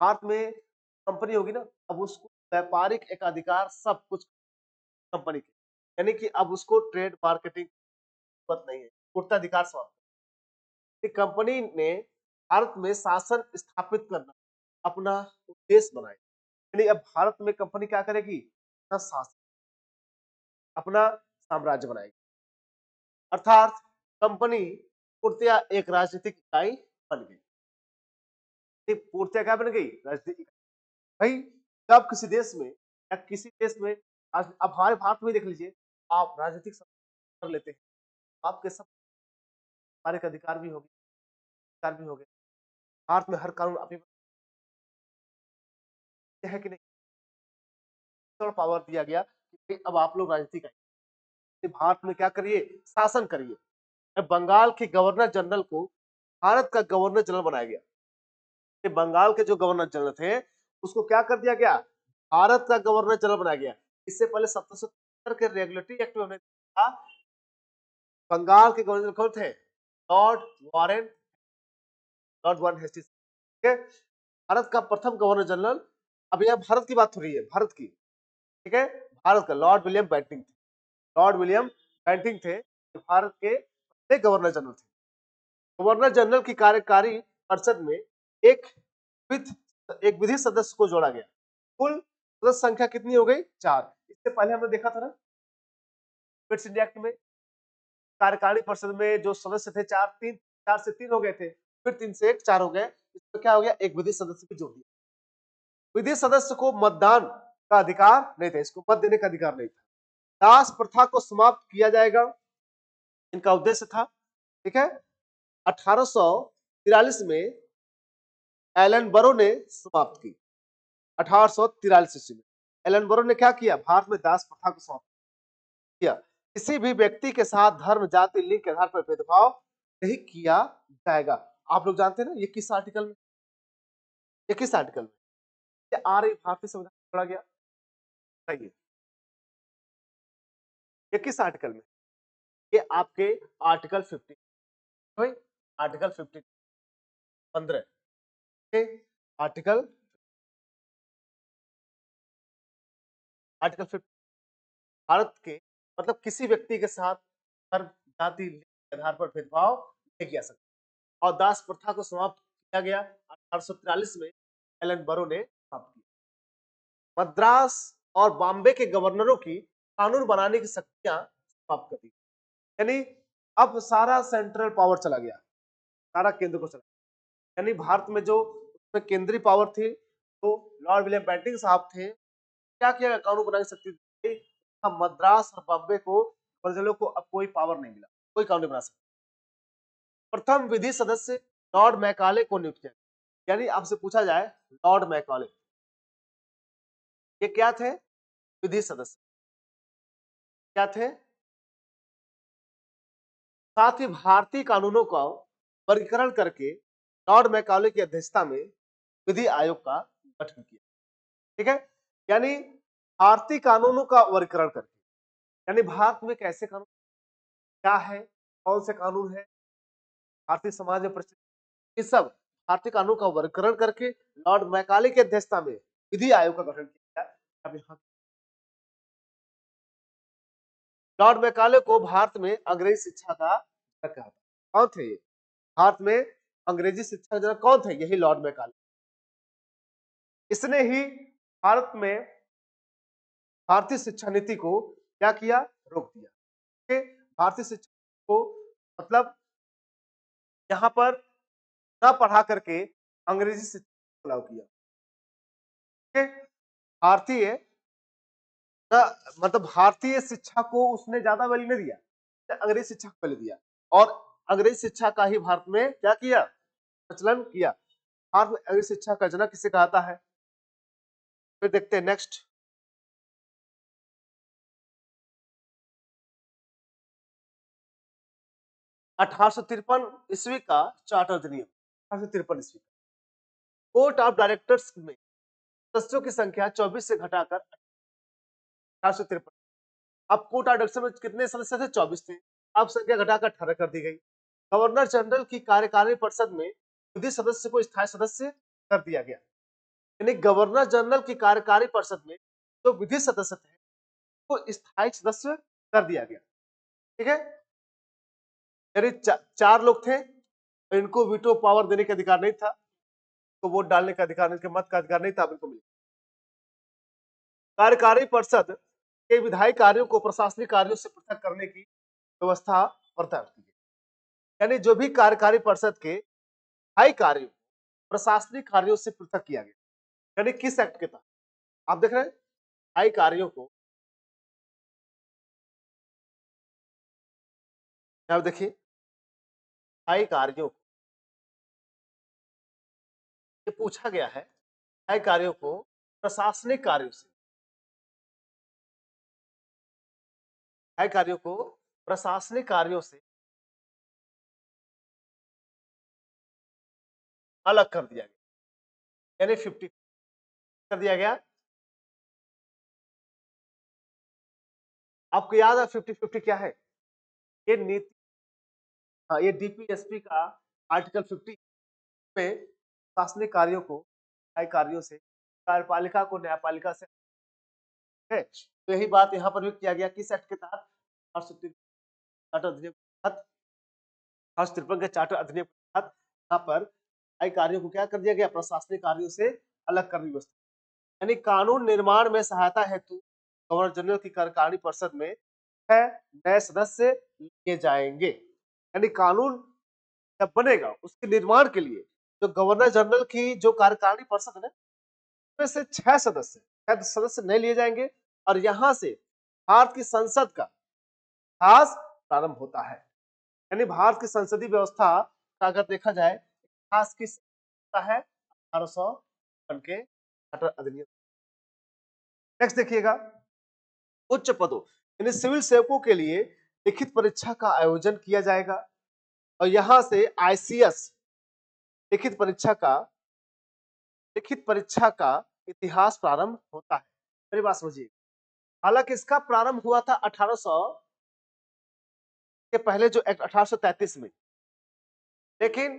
भारत में कंपनी होगी ना, अब उसको व्यापारिक एकाधिकार सब कुछ कंपनी के, यानी कि अब उसको ट्रेड मार्केटिंग जरूरत नहीं है, पूर्ताधिकार समाप्त। कंपनी ने भारत में शासन स्थापित करना अपना उद्देश्य बनाया, यानी अब भारत में कंपनी क्या करेगी, अपना शासन, अपना साम्राज्य बनाएगी, अर्थात कंपनी पूर्तिया एक राजनीतिक इकाई बन गई। पूर्तिया क्या बन गई, राजनीतिक। भाई जब किसी देश में या किसी देश में, अब हमारे भारत में देख लीजिए, आप राजनीतिक कर लेते हैं, आपके सब हमारे अधिकार भी हो गए, अधिकार भी हो गए, भारत में हर कानून आप है कि नहीं, पावर दिया गया कि अब आप लोग राजनीति करिए, भारत में क्या करिए, शासन करिए। बंगाल के गवर्नर जनरल को भारत का गवर्नर जनरल बनाया गया, बंगाल के जो गवर्नर जनरल थे उसको क्या कर दिया गया, भारत का गवर्नर जनरल बनाया गया। इससे पहले 1773 के रेगुलेटरी एक्ट में था, बंगाल के गवर्नर कौन थे, Lord Warren, Lord Warren Hastings, ठीक है, भारत का प्रथम गवर्नर जनरल। अब यह भारत की बात हो रही है, भारत की, ठीक है, भारत का लॉर्ड विलियम बेंटिंग थे, लॉर्ड विलियम बेंटिंग थे, भारत के गवर्नर जनरल थे। गवर्नर जनरल की कार्यकारी परिषद में एक विधि सदस्य को जोड़ा गया, कुल सदस्य संख्या कितनी हो गई, 4। इससे पहले हमने देखा था ना ब्रिटिश इंडिया एक्ट में कार्यकारिणी परिषद में जो सदस्य थे 4 से 3 हो गए थे, फिर 3 से 1 4 हो गए, इसमें क्या हो गया, एक विधि सदस्य भी जोड़ दिया। विधि सदस्य को मतदान का अधिकार नहीं था, इसको मत देने का अधिकार नहीं था। दास प्रथा को समाप्त किया जाएगा, इनका उद्देश्य था, ठीक है। 1843 में एलन बरो ने समाप्त की। 1843 ईस्वी में एलन बरो ने क्या किया? भारत में दास प्रथा को समाप्त किया। किसी भी व्यक्ति के साथ धर्म, जाति, लिंग के आधार पर भेदभाव नहीं किया जाएगा। आप लोग जानते हैं ना ये किस आर्टिकल में, ये किस आर्टिकल में ये आ रही भारतीय संविधान में पढ़ा गया? बताइए ये किस आर्टिकल में? ये आपके article 50, article 50 15, article article 50 Bharat के मतलब किसी व्यक्ति के साथ धर्म, जाति, लिंग के आधार पर भेदभाव नहीं किया सकता और दास प्रथा को समाप्त किया गया 1843 में एलन बरो ने समाप्त किया। मद्रास और बॉम्बे के गवर्नरों की कानून बनाने की शक्तियां समाप्त कर दी। यानी अब सारा सेंट्रल पावर चला गया, सारा केंद्र को चला गया। यानी भारत में जो उसमें केंद्रीय पावर थी तो लॉर्ड विलियम बेंटिंग साहब थे, क्या किया कानून बनाने की शक्ति दी। मद्रास और बॉम्बे को प्रजलों को अब कोई पावर नहीं मिला, कोई कानून नहीं बना सकता। प्रथम विधि सदस्य लॉर्ड मैकाले को नियुक्त किया। यानी आपसे पूछा जाए लॉर्ड मैकाले ये क्या थे? विधि सदस्य क्या थे? साथ ही भारतीय कानूनों का वर्गीकरण करके लॉर्ड मैकाले की अध्यक्षता में विधि आयोग का गठन किया। ठीक है, यानी भारतीय कानूनों का वर्गीकरण करके, यानी भारत में कैसे कानून क्या है, कौन से कानून है भारतीय समाज में प्रचलित, ये सब भारतीय कानून का वर्गीकरण करके लॉर्ड मैकाले की अध्यक्षता में विधि आयोग का गठन किया। अब यहाँ लॉर्ड मैकाले को भारत में अंग्रेजी शिक्षा का जनक कहा था। कौन थे ये? भारत में अंग्रेजी शिक्षा का जनक कौन थे? यही लॉर्ड मैकाले। इसने ही भारत में भारतीय शिक्षा नीति को क्या किया? रोक दिया। भारतीय शिक्षा को मतलब यहाँ पर न पढ़ा करके अंग्रेजी शिक्षा लागू किया। भारतीय मतलब भारतीय शिक्षा को उसने ज्यादा वैल्यू नहीं दिया, अंग्रेजी शिक्षा को वैल्यू दिया और अंग्रेजी शिक्षा का ही भारत में क्या किया? प्रचलन किया। भारत में अंग्रेजी शिक्षा का जनक किसे कहता है? फिर देखते हैं नेक्स्ट। अठारह ईस्वी का चार्टर अधिनियम, 1853 ईस्वी कोर्ट ऑफ डायरेक्टर्स में सदस्यों की संख्या 24 से घटाकर 1853। अब कोर्ट ऑफ डायरेक्टर्स में कितने सदस्य थे? 24 थे। अब संख्या घटाकर 18 कर दी गई। गवर्नर जनरल की कार्यकारी परिषद में विधि सदस्य को स्थायी सदस्य कर दिया गया। यानी गवर्नर जनरल की कार्यकारी परिषद में जो विधि सदस्य थे वो स्थायी सदस्य कर दिया गया। ठीक है, यानी चार लोग थे, इनको वीटो पावर देने का अधिकार नहीं था, तो वोट डालने का अधिकार नहीं, मत का अधिकार नहीं था, इनको मिला। कार्यकारी परिषद के विधायी कार्यों को प्रशासनिक कार्यों से पृथक करने की व्यवस्था प्रदान की गई। यानी जो भी कार्यकारी परिषद के विधायी कार्यों प्रशासनिक कार्यों से पृथक किया गया। यानी किस एक्ट के तहत? आप देख रहे हैं विधायी कार्यों को, अब देखिए विधायी कार्यों को ये पूछा गया है, विधायी कार्यों को प्रशासनिक कार्यों से, विधायी कार्यों को प्रशासनिक कार्यों से अलग कर दिया गया। यानी 50 कर दिया गया। आपको याद है 50-50 क्या है? ये नीति, हाँ, ये डीपीएसपी का आर्टिकल 50 में प्रशासनिक कार्यों को न्याय कार्यों से, कार्यपालिका को न्यायपालिका से है। तो यही बात यहाँ पर भी किया गया। किस एक्ट के तहत? चार्टर अधिनियम के तहत, 1853 के चार्टर अधिनियम के तहत यहाँ पर न्याय कार्यों को क्या कर दिया गया? प्रशासनिक कार्यों से अलग करने की व्यवस्था। यानी कानून निर्माण में सहायता हेतु गवर्नर जनरल की कार्यकारिणी परिषद में 6 नए सदस्य लिए जाएंगे। यानी कानून जब बनेगा उसके निर्माण के लिए जो गवर्नर जनरल की जो कार्यकारिणी परिषद है उसमें से 6 सदस्य नए लिए जाएंगे और यहां से भारत की संसद का इतिहास प्रारंभ होता है। यानी भारत की संसदीय व्यवस्था अगर देखा जाए इतिहास किस का है 1800 के अधिनियम। नेक्स्ट देखिएगा, उच्च पदों यानी सिविल सेवकों के लिए लिखित परीक्षा का आयोजन किया जाएगा और यहां से आईसीएस लिखित परीक्षा का इतिहास प्रारंभ होता है। मेरी बात समझिए, हालांकि इसका प्रारंभ हुआ था 1800 के पहले जो एक्ट 1833 में, लेकिन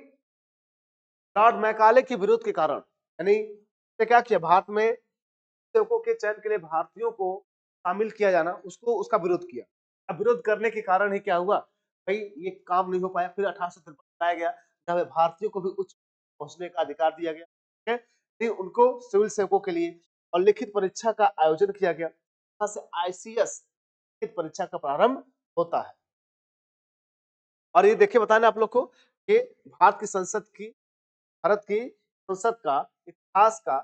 लॉर्ड मैकाले के विरोध के कारण, यानी क्या किया, भारत में सेवकों के चयन के लिए भारतीयों को शामिल किया जाना, उसका विरोध किया। अब विरोध करने के कारण ही क्या हुआ भाई, ये काम नहीं हो पाया। फिर 1853 लाया गया जब भारतीयों को भी उच्च पहुंचने का अधिकार दिया गया, ठीक है। फिर उनको सिविल सेवकों के लिए और लिखित परीक्षा का आयोजन किया गया। यहाँ से आईसीएस लिखित परीक्षा का प्रारंभ होता है। और ये देखिए बताना आप लोग को कि भारत की संसद का इतिहास का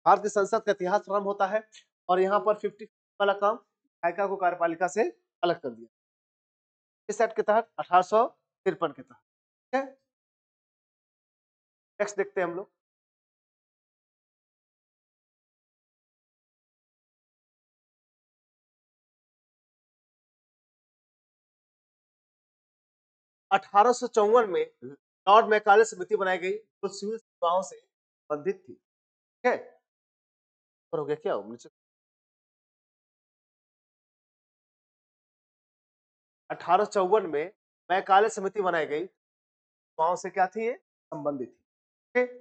भारत की संसद का इतिहास प्रारंभ होता है और यहाँ पर 50 वाला काम विधायिका को कार्यपालिका से अलग कर दिया इस एक्ट के तहत 1853 के तहत, ठीक है। नेक्स्ट देखते हैं हम लोग, अठारह में लॉर्ड मैकाले समिति बनाई गई जो सिविल सेवाओं से संबंधित थी, ठीक है। पर हो गया क्या, 1854 में मैकाले समिति बनाई गई, सेवाओं से क्या थी, ये संबंधित थी, ठीक है।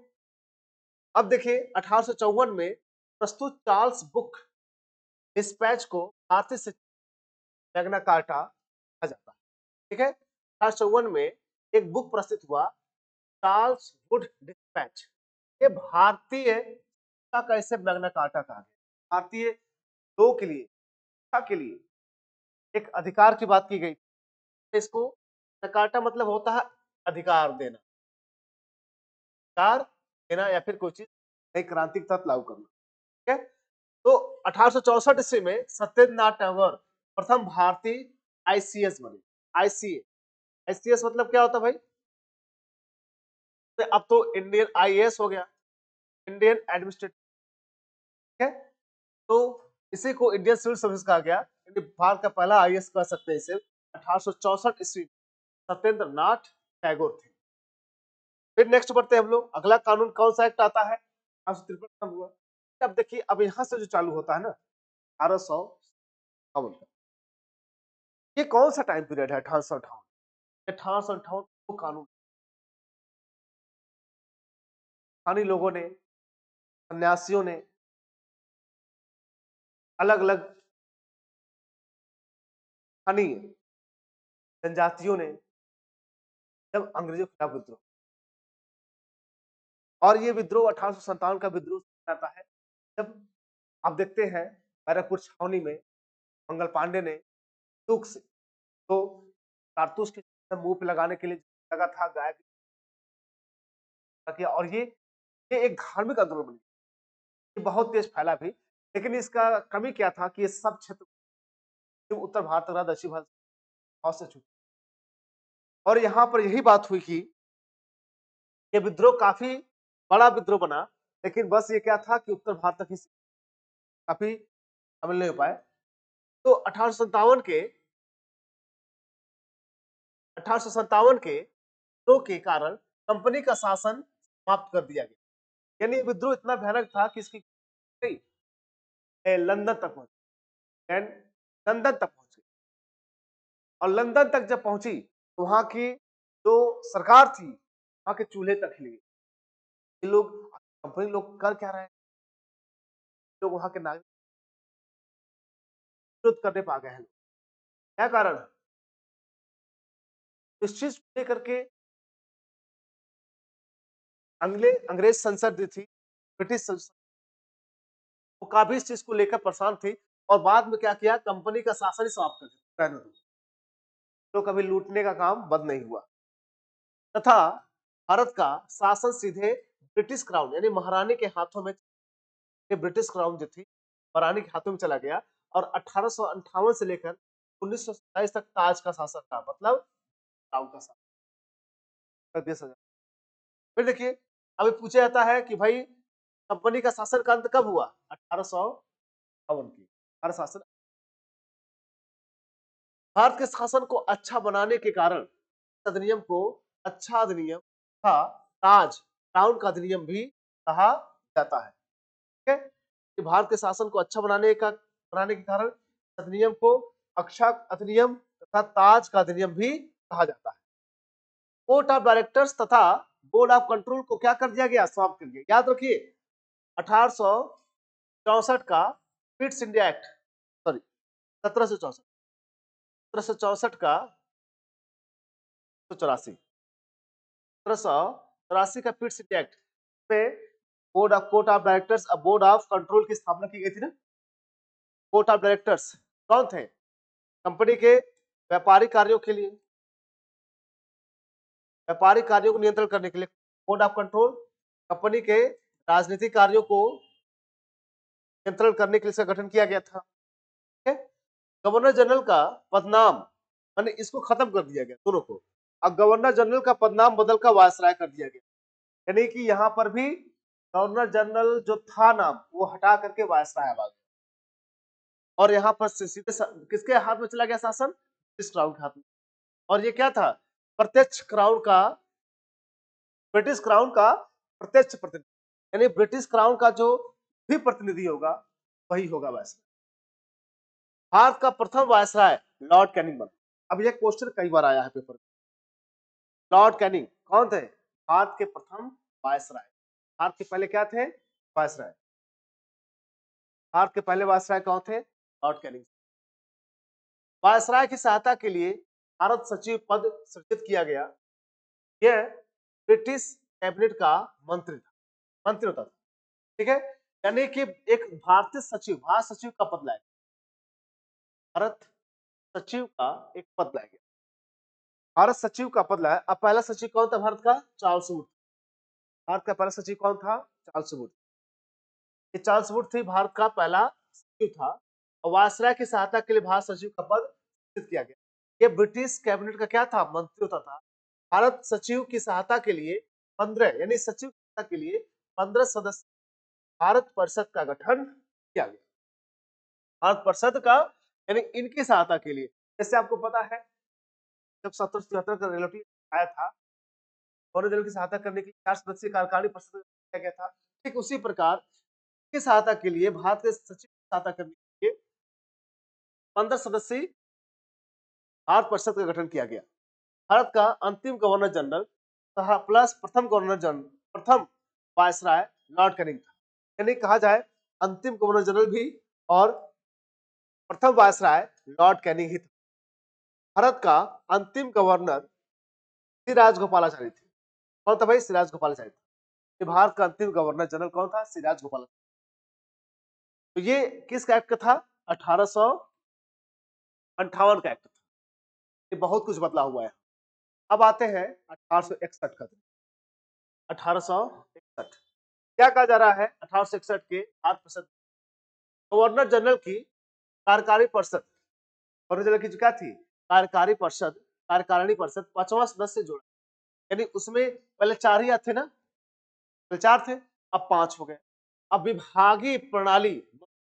अब देखिए 1854 में प्रस्तुत चार्ल्स बुक डिस्पैच को भारतीय से मैग्ना कार्टा कहा जाता है, ठीक है। 1854 में एक बुक प्रस्तुत हुआ, चार्ल्स वुड डिस्पैच। ये भारतीय का कैसे मैग्ना कार्टा कहा गया, भारतीय लोगों के लिए, शिक्षा के लिए एक अधिकार की बात की गई। इसको मैग्ना कार्टा मतलब होता है अधिकार देना, अधिकार देना या फिर कोई चीज नई क्रांतिक तत्व लागू करना, ठीक है। तो 1864 ईस्वी में सत्येंद्रनाथ टैगोर प्रथम भारतीय आईसीएस बने। आईसीए, आईसीएस मतलब क्या होता है भाई, तो अब तो इंडियन आईएएस हो गया, इंडियन एडमिनिस्ट्रेटिव, ठीक है। तो इसी को इंडियन सिविल सर्विस कहा गया, भारत का पहला आईएएस कह सकते हैं इसे। 1864 ईस्वी सत्येंद्र नाथ टैगोर थे। फिर नेक्स्ट बढ़ते हैं हम लोग, अगला कानून कौन सा एक्ट आता है, 1853 हुआ। अब देखिए, अब यहां से जो चालू होता है ना 1858 का, ये कौन सा टाइम पीरियड है, 1858। 1858 कानून स्थानीय लोगों ने, सन्यासियों ने, अलग अलग स्थानीय जनजातियों ने जब अंग्रेजों के खिलाफ विद्रोह, और ये विद्रोह 1857 का विद्रोह आता है जब आप देखते हैं बैरकपुर छावनी में मंगल पांडे ने तुक से तो कारतूस के मुंह पे लगाने के लिए लगा था, गाय किया, और ये एक धार्मिक आंदोलन बन गया, ये बहुत तेज फैला भी। लेकिन इसका कमी क्या था कि ये सब क्षेत्र उत्तर भारत तक दक्षिण भारत से छूटे, और यहाँ पर यही बात हुई कि ये विद्रोह काफी बड़ा विद्रोह बना, लेकिन बस ये क्या था कि उत्तर भारत तक ही काफी शामिल नहीं हो पाए। तो 1857 के विद्रोह के कारण कंपनी का शासन समाप्त कर दिया गया। यानी विद्रोह इतना भयानक था कि इसकी लंदन तक पहुंची, लंदन तक पहुंची, और लंदन तक जब पहुंची तो वहां की जो सरकार थी वहां के चूल्हे तक हिल गई। ये लोग, कंपनी लोग कर क्या रहे हैं, लोग वहां के नागरिक विरोध करने पा गए हैं। क्या कारण है, इस चीज को लेकर के अंग्रेज संसद जो थी, ब्रिटिश संसद, वो काफी इस चीज को लेकर परेशान थी, और बाद में क्या किया, कंपनी का शासन ही समाप्त कर दिया, तो कभी लूटने का काम बंद नहीं हुआ, तथा भारत का शासन सीधे ब्रिटिश क्राउन यानी महारानी के हाथों में, ब्रिटिश क्राउन जो थी महारानी के हाथों में चला गया, और 1858 से लेकर 1927 तक ताज का शासन था, मतलब क्राउन का शासन। कर दिया सजा। फिर देखिए अभी पूछा जाता है कि भाई कंपनी का शासन का अंत कब हुआ? 1852 की भारत शासन। भारत के शासन को अच्छा बनाने के कारण अधिनियम को अच्छा अधिनियम था ताज क्राउन का अधिनियम भी कहा जाता है। ठीक है, कि भारत के शासन को अच्छा बनाने के कारण अधिनियम को अच्छा अधिनियम तथा ताज का अधिनियम भी कहा जाता है। कोर्ट ऑफ डायरेक्टर्स तथा बोर्ड ऑफ कंट्रोल को क्या कर दिया गया? समाप्त कर दिया। याद रखिए 1864 का फिट्स इंडिया एक्ट, सॉरी 1764, 1764 का 184, 1784 का फिट्स इंडिया एक्ट में board of court of directors board of control की स्थापना की गई थी ना। कोर्ट ऑफ डायरेक्टर्स कौन थे? कंपनी के व्यापारिक कार्यों के लिए, व्यापारिक कार्यों को नियंत्रण करने के लिए। बोर्ड ऑफ कंट्रोल कंपनी के राजनीतिक कार्यों को नियंत्रण करने के लिए इसका गठन किया गया था। ठीक है, गवर्नर जनरल का पदनाम माने इसको खत्म कर दिया गया दोनों को। अब गवर्नर जनरल का पदनाम बदलकर वायसराय कर दिया गया, यानी कि यहाँ पर भी गवर्नर जनरल जो था नाम वो हटा करके वायसराय आ गया और यहाँ पर सीधे किसके हाथ में चला गया शासन? ब्रिटिश क्राउन के हाथ में। और ये क्या था? प्रत्यक्ष क्राउन का, ब्रिटिश क्राउन का प्रत्यक्ष प्रतिनिधि, यानी ब्रिटिश क्राउन का जो भी प्रतिनिधि होगा वही होगा वायसराय। भारत का प्रथम वायसराय लॉर्ड कैनिंग बना। अब यह क्वेश्चन कई बार आया है पेपर में। लॉर्ड कैनिंग कौन थे? भारत के प्रथम वायसराय। भारत के पहले क्या थे? वायसराय। भारत के पहले वायसराय कौन थे? Lord Canning. वायसराय की सहायता के लिए भारत सचिव पद सृजित किया गया। यह ब्रिटिश कैबिनेट का मंत्री होता था। ठीक है, यानी कि एक भारतीय सचिव, भारत सचिव का पद लाया, भारत सचिव का एक पद लाया गया, भारत सचिव का पद लाया। अब पहला सचिव कौन था भारत का? Charles Wood. भारत का पहला सचिव कौन था? Charles Wood. ये चार्ल्स वुड थी भारत का पहला सचिव था और वायसराय की सहायता के लिए भारत सचिव का पद सृजित किया गया। ये ब्रिटिश कैबिनेट का क्या था? मंत्री होता था। भारत सचिव की सहायता के लिए 15, यानी सचिव की सहायता के लिए 15 सदस्य भारत परिषद का गठन किया गया। भारत परिषद का यानी इनकी सहायता के लिए, जैसे आपको पता है जब 1777 का रिलेटिव आया था, गवर्नर जनरल की सहायता करने के लिए 4 सदस्यीय कार्यकारिणी परिषद किया गया था। ठीक उसी प्रकार की सहायता के लिए, भारत के सचिव की सहायता करने के लिए 15 सदस्यीय भारत परिषद का गठन किया गया। भारत का अंतिम गवर्नर जनरल तथा प्लस प्रथम वायसराय लॉर्ड कैनिंग था। यानी कहा जाए अंतिम गवर्नर जनरल भी और प्रथम वायसराय लॉर्ड कैनिंग ही था। भारत का अंतिम गवर्नर श्री राजगोपालाचारी थे। कौन था भाई? श्री राजगोपालाचारी थे। भारत का अंतिम गवर्नर जनरल कौन था? श्री राजगोपालाचारी। तो ये किस एक्ट का था? 1858 का एक्ट था। ये बहुत कुछ बदला हुआ है। अब आते हैं 1861 का। 1861 क्या कहा जा रहा है? 1861 के भारत परिषद गवर्नर जनरल की कार्यकारी परिषद, गवर्नर जनरल की जो क्या थी? कार्यकारी परिषद, कार्यकारिणी परिषद 5वां सदस्य जोड़ा, यानी उसमें पहले 4 ही थे ना, पहले 4 थे, अब 5 हो गए। अब विभागीय प्रणाली,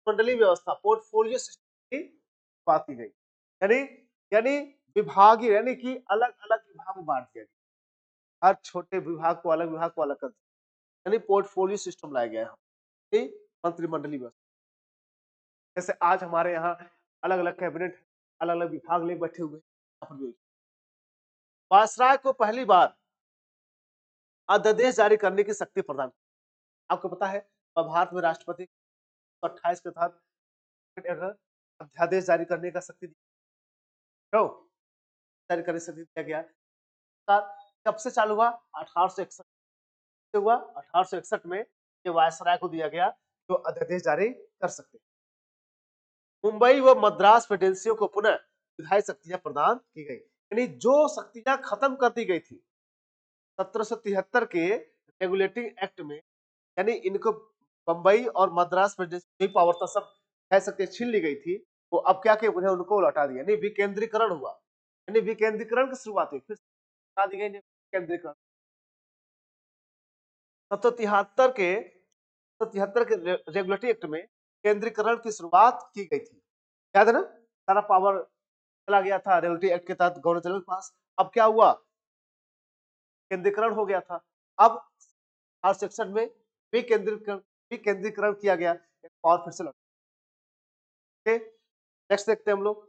मंडलीय व्यवस्था, पोर्टफोलियो सिस्टम की बात की गई, यानी यानी विभागीय यानी कि अलग अलग विभाग में बांट दिया गया। हर छोटे विभाग को अलग कर दिया, यानी पोर्टफोलियो सिस्टम लाया गया है, मंत्रिमंडलीय व्यवस्था। जैसे आज हमारे यहाँ अलग अलग कैबिनेट, अलग अलग विभाग ले बैठे हुए। वायसराय को पहली बार अध्यादेश जारी करने की शक्ति प्रदान, आपको पता है भारत में राष्ट्रपति 28 के तहत अध्यादेश जारी करने का शक्ति क्यों जारी करने से दिया गया। कब से चालू हुआ? 1861 से हुआ। 1861 में ये वायसराय को दिया गया जो अध्यादेश जारी कर सकते। मुंबई व मद्रास प्रेसिडेंसियों को पुनः विधायी शक्तियां प्रदान की गई, यानी जो शक्तियां खत्म कर दी गई थी 1773 के रेगुलेटिंग एक्ट में, यानी इनको बंबई और मद्रास प्रेसिडेंसी पावर था, सब विधायी शक्तियां छीन ली गई थी, वो अब क्या किया? उन्हें उनको लौटा दिया, यानी विकेंद्रीकरण हुआ, यानी विकेंद्रीकरण की शुरुआत हुई। फिर हटा दी गई विकेंद्रीकरण, 1773 के 1773 के रेगुलेटरी एक्ट में केंद्रीकरण की शुरुआत की गई थी। याद है ना, सारा पावर चला गया था रेगुलेटरी एक्ट के तहत गवर्नर जनरल के पास। अब क्या हुआ, केंद्रीकरण हो गया था। अब हर सेक्शन में विकेंद्रीकरण किया गया, पावर फिर से लौटा। नेक्स्ट देखते हैं हम लोग।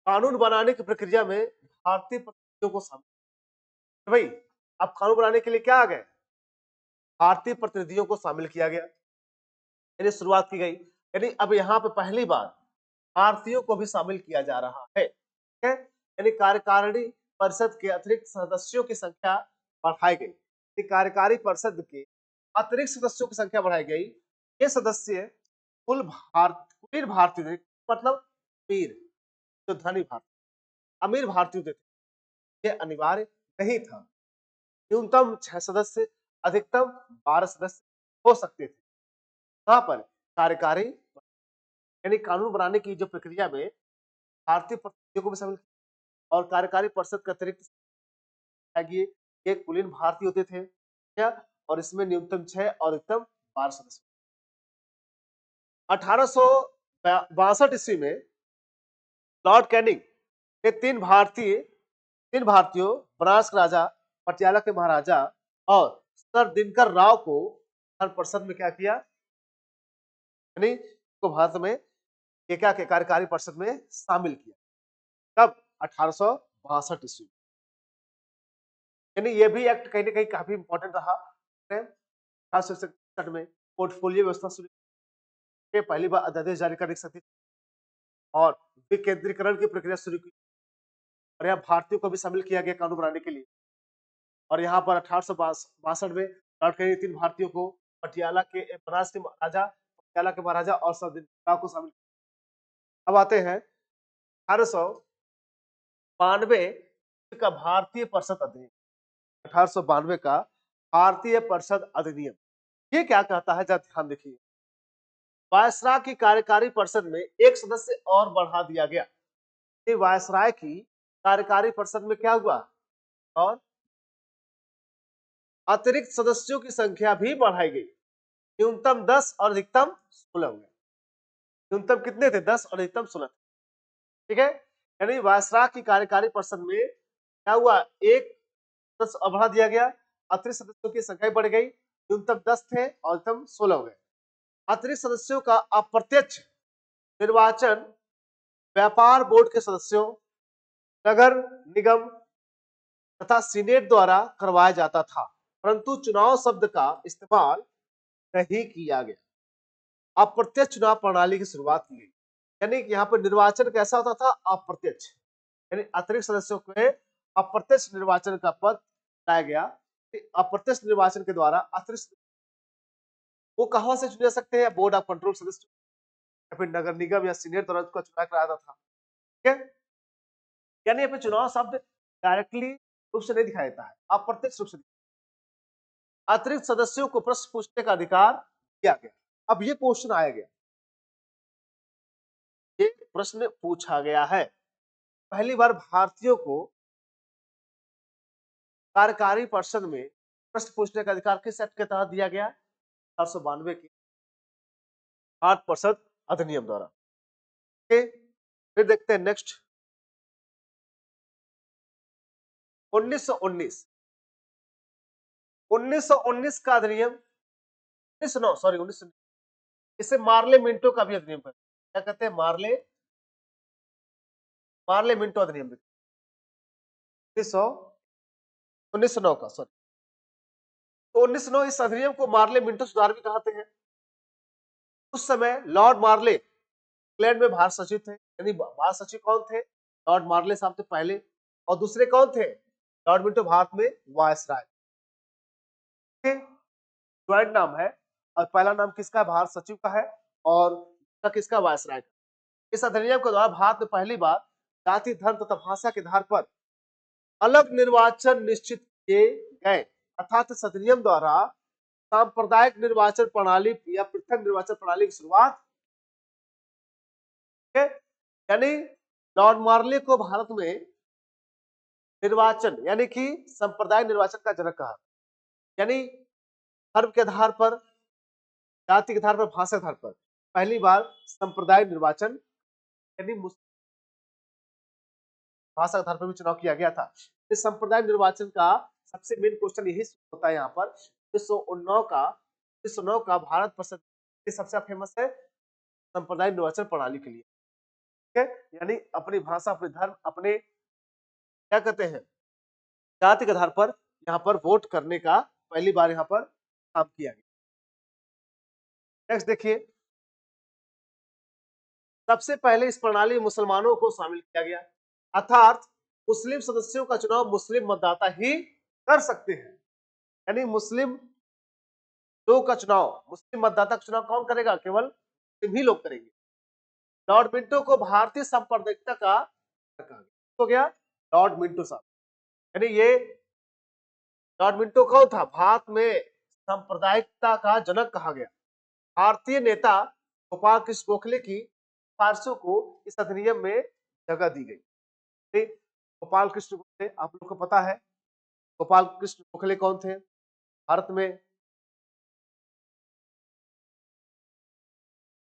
कानून बनाने की प्रक्रिया में भारतीय प्रतिनिधियों को शामिल, भाई अब कानून बनाने के लिए क्या आ गए, भारतीय प्रतिनिधियों को शामिल किया गया, यानी शुरुआत की गई। यानी अब यहाँ पे पहली बार भारतीयों को भी शामिल किया जा रहा है, ठीक है। यानी कार्यकारिणी परिषद के अतिरिक्त सदस्यों की संख्या बढ़ाई गई। कार्यकारी परिषद के अतिरिक्त सदस्यों की संख्या बढ़ाई गई। ये सदस्य कुलीन भारतीय, मतलब अमीर, जो धनी भारतीय, अमीर भारतीय थे, ये अनिवार्य नहीं था। न्यूनतम 6 सदस्य, अधिकतम 12 सदस्य हो सकते थे। वहां पर कार्यकारी यानी कानून बनाने की जो प्रक्रिया में भारतीय प्रतिनिधियों को भी शामिल, और कार्यकारी परिषद के अतिरिक्त ये कुलीन भारतीय होते थे क्या, और इसमें न्यूनतम 6 और अधिकतम 12 सदस्य। 1862 ईस्वी में लॉर्ड कैनिंग ने तीन भारतीयों, बनारस के राजा, पटियाला के महाराजा और सर दिनकर राव को हर परिषद में क्या किया, यानी को भारत में ये क्या के कार्यकारी परिषद में शामिल किया। कब, 1862 ईस्वी। यानी ये भी एक्ट कहीं ना कहीं काफी इंपॉर्टेंट रहा, खास में पोर्टफोलियो व्यवस्था शुरू, पहली बार अध्यादेश जारी करने की शक्ति और विकेंद्रीकरण की प्रक्रिया शुरू की, और यहाँ भारतीयों को भी शामिल किया गया कानून बनाने के लिए। और यहाँ पर 1862 में लॉर्ड कैनिंग ने 3 भारतीयों को, पटियाला के बनारस के राजा, पटियाला के महाराजा और सर को शामिल। अब आते हैं 1892 का भारतीय परिषद अधिनियम। 1892 का भारतीय परिषद अधिनियम ये क्या कहता है, जरा ध्यान देखिए। वायसराय की कार्यकारी परिषद में एक सदस्य और बढ़ा दिया गया। वायसराय की कार्यकारी परिषद में क्या हुआ, और अतिरिक्त सदस्यों की संख्या भी बढ़ाई गई। न्यूनतम 10 और अधिकतम 16 हुए। न्यूनतम कितने थे, 10 और अधिकतम 16, ठीक है। यानी वायसराय की कार्यकारी परिषद में क्या हुआ, एक सदस्य बढ़ा दिया गया, अतिरिक्त सदस्यों की संख्या बढ़ गई, न्यूनतम 10 थे और अधिकतम 16 हो गए। अतिरिक्त सदस्यों का अप्रत्यक्ष निर्वाचन व्यापार बोर्ड के सदस्यों, नगर निगम तथा सीनेट द्वारा करवाया जाता था, परंतु चुनाव शब्द का इस्तेमाल नहीं किया गया। अप्रत्यक्ष चुनाव प्रणाली की शुरुआत की गई, यानी कि यहाँ पर निर्वाचन कैसा होता था, अप्रत्यक्ष, यानी अतिरिक्त सदस्यों के अप्रत्यक्ष निर्वाचन का पद लाया गया। अप्रत्यक्ष निर्वाचन के द्वारा अतिरिक्त वो कहां से चुन सकते हैं, बोर्ड ऑफ कंट्रोल सदस्य या फिर नगर निगम या सीनियर द्वारा उसका चुनाव कराया था, ठीक है। यानी यहाँ पे चुनाव शब्द डायरेक्टली रूप से नहीं दिखाई देता है, अप्रत्यक्ष रूप से। अतिरिक्त सदस्यों को प्रश्न पूछने का अधिकार दिया गया। अब ये क्वेश्चन आया गया, ये प्रश्न पूछा गया है, पहली बार भारतीयों को कार्यकारी परिषद में प्रश्न पूछने का अधिकार किस एक्ट के तहत दिया गया, 1892 के भारत परिषद अधिनियम द्वारा। फिर देखते हैं नेक्स्ट 1919 का अधिनियम, 1909 इसे मार्ले मिंटो का भी अधिनियम कहते हैं। क्या कहते हैं, मार्ले मिंटो अधिनियम, 1909 का, सॉरी। तो 1909 इस अधिनियम को मार्ले मिंटो सुधार भी कहते हैं। उस समय लॉर्ड मार्ले इंग्लैंड में भारत सचिव थे, यानी भारत सचिव कौन थे, लॉर्ड मार्ले साहब थे पहले, और दूसरे कौन थे, लॉर्ड मिंटो भारत में वायसराय, ज्वाइंट नाम है, और पहला नाम किसका, भारत सचिव का है, और किसका, वायसराय का। इस अधिनियम के द्वारा भारत में पहली बार जाति, धर्म तथा भाषा के आधार पर अलग निर्वाचन निश्चित किए गए, अर्थात इस अधिनियम द्वारा सांप्रदायिक निर्वाचन प्रणाली या पृथक निर्वाचन प्रणाली की शुरुआत, यानी लॉर्ड मार्ले को भारत में निर्वाचन यानी कि संप्रदाय निर्वाचन का जनक कहा, यानी धर्म के आधार पर, जाति के आधार पर, भाषा के आधार पर पहली बार संप्रदाय निर्वाचन यानी भाषा के आधार पर भी चुनाव किया गया था। इस संप्रदाय निर्वाचन का सबसे मेन क्वेश्चन यही होता है यहाँ पर। 1909 का भारत परिषद सबसे फेमस है संप्रदाय निर्वाचन प्रणाली के लिए, ठीक है, यानी अपनी भाषा, अपने धर्म, अपने क्या कहते हैं जाति के आधार पर यहाँ पर वोट करने का पहली बार यहाँ पर काम किया गया। नेक्स्ट देखिए, सबसे पहले इस प्रणाली में मुसलमानों को शामिल किया गया, अर्थात मुस्लिम सदस्यों का चुनाव मुस्लिम मतदाता ही कर सकते हैं, यानी मुस्लिम लोग का चुनाव, मुस्लिम मतदाता का चुनाव कौन करेगा? केवल मुस्लिम ही लोग करेंगे। लॉर्ड मिंटो को भारतीय सांप्रदायिकता का हो गया, लॉर्ड मिंटो साहब, यानी ये लॉर्ड मिंटो कौन था? भारत में सांप्रदायिकता का जनक कहा गया। भारतीय नेता गोपाल कृष्ण गोखले की सिफारिशों को इस अधिनियम में जगह दी गई। गोपाल कृष्ण गोखले आप लोग को पता है, गोपाल कृष्ण गोखले कौन थे? भारत में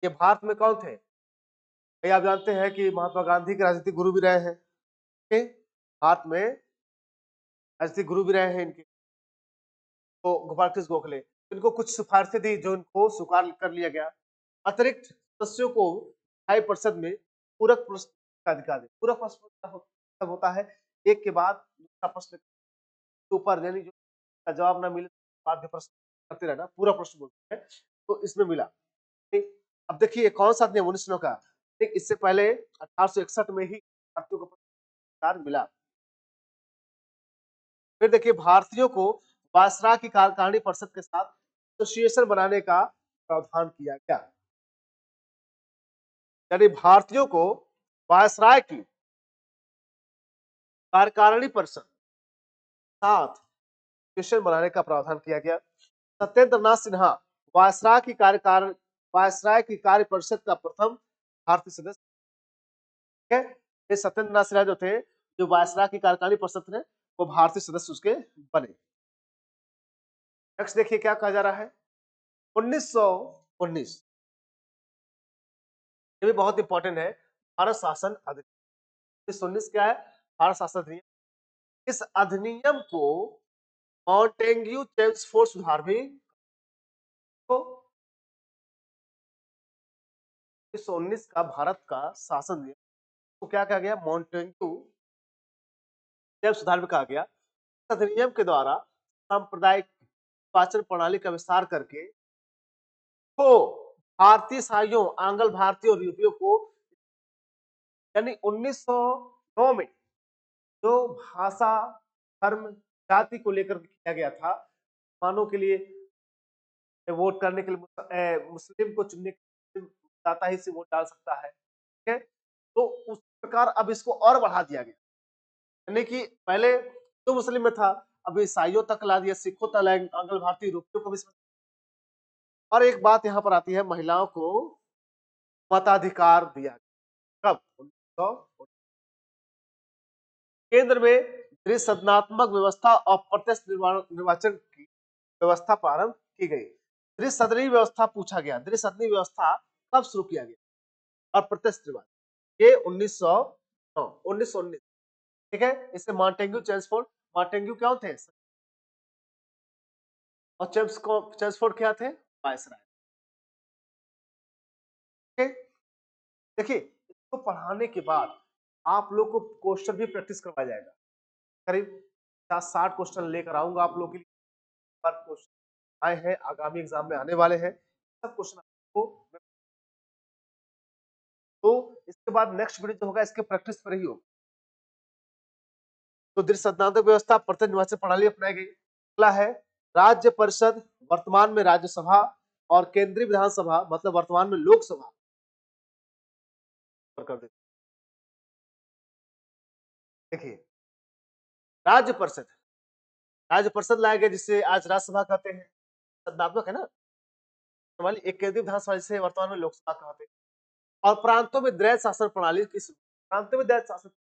ये भारत में कौन थे? ये आप जानते हैं कि महात्मा गांधी के राजनीतिक गुरु भी रहे हैं, भारत में राजनीतिक गुरु भी रहे हैं इनके, तो गोपाल कृष्ण गोखले, इनको कुछ सिफारिशें दी जो इनको स्वीकार कर लिया गया। अतिरिक्त सदस्यों को 2.5% में पूरक प्रश्न का अधिकार है। पूरक प्रश्न तब होता है एक के बाद दूसरा प्रश्न के ऊपर, यानी जो जवाब ना मिले बाद में प्रश्न करते रहना, पूरा प्रश्न बोलते हैं, तो इसमें मिला। अब देखिए कौन सा अधिनियम 1909 का, इससे पहले 1861 में ही भारतीयों को अधिकार मिला। फिर देखिए भारतीयों को वायसराय की कार्यकारिणी परिषद के साथ एसोसिएशन बनाने का प्रावधान किया गया, यानी भारतीयों को वायसराय की कार्यकारिणी परिषद साथ एसोसिएशन बनाने का प्रावधान किया गया। सत्येंद्र नाथ सिन्हा वायसराय की कार्य परिषद का प्रथम भारतीय सदस्य, ठीक है, ये सत्येंद्र नाथ सिन्हा जो थे, जो वायसराय की कार्यकारिणी परिषद थे, वो भारतीय सदस्य उसके बने। नेक्स्ट देखिए क्या कहा जा रहा है, 1919, ये भी बहुत इंपॉर्टेंट है, भारत शासन अधिनियम। 1919 क्या है? भारत शासन अधिनियम। इस अधिनियम को मॉन्टेग्यू चेम्सफोर्ड सुधार भी 1919 का भारत का शासन अधिनियम तो क्या कहा गया? मॉन्टेग्यू चेम्स सुधार भी कहा गया। इस अधिनियम के द्वारा सांप्रदायिक निर्वाचन प्रणाली का विस्तार करके तो भारतीय ईसाइयों, आंग्ल भारतीय और यूरोपियों को, यानी 1909 में जो भाषा, धर्म, जाति को लेकर किया गया था, मुसलमानों के लिए वोट करने के लिए मुस्लिम को चुनने के लिए दाता ही से वोट डाल सकता है, ठीक है, तो उस प्रकार अब इसको और बढ़ा दिया गया, यानी कि पहले तो मुस्लिम में था, अब ईसाइयों तक ला दिया, सिखों तक, आंग्ल भारतीय यूरोपियों को भी। और एक बात यहाँ पर आती है, महिलाओं को मताधिकार दिया गया कब? 1900। केंद्र में त्रिसदनात्मक व्यवस्था और प्रत्यक्ष निर्वाचन की व्यवस्था प्रारंभ की गई। त्रिसदनीय व्यवस्था पूछा गया, त्रिसदनीय व्यवस्था कब शुरू किया गया और प्रत्यक्ष निर्वाचन, ये 1919, ठीक है। इसे मॉन्टेग्यू चेम्सफोर्ड, मॉन्टेग्यू क्या थे और चेम्सफोर्ड क्या थे? वायसराय, ठीक है। देखिए इसको पढ़ाने के बाद आप लोग को क्वेश्चन भी प्रैक्टिस करवाया जाएगा, करीब 60 क्वेश्चन लेकर आऊंगा आप लोग के लिए, पर क्वेश्चन आए हैं, आगामी एग्जाम में आने वाले हैं, सब क्वेश्चन आपको, तो इसके बाद नेक्स्ट वीडियो जो होगा इसके प्रैक्टिस पर ही होगा। तो त्रिसदनात्मक व्यवस्था, प्रत्यक्ष निर्वाचन प्रणाली अपनाई गई। अगला है राज्य परिषद, वर्तमान में राज्यसभा, और केंद्रीय विधानसभा मतलब वर्तमान में लोकसभा कर देते। देखिए राज्य परिषद लाया गया जिसे आज राज्यसभा कहते हैं, सदनात्मक है ना, वाली एक केंद्रीय विधानसभा जिसे वर्तमान में लोकसभा कहते हैं। और प्रांतों में द्वैध शासन प्रणाली की प्रांतीय विद्यार्थी शासित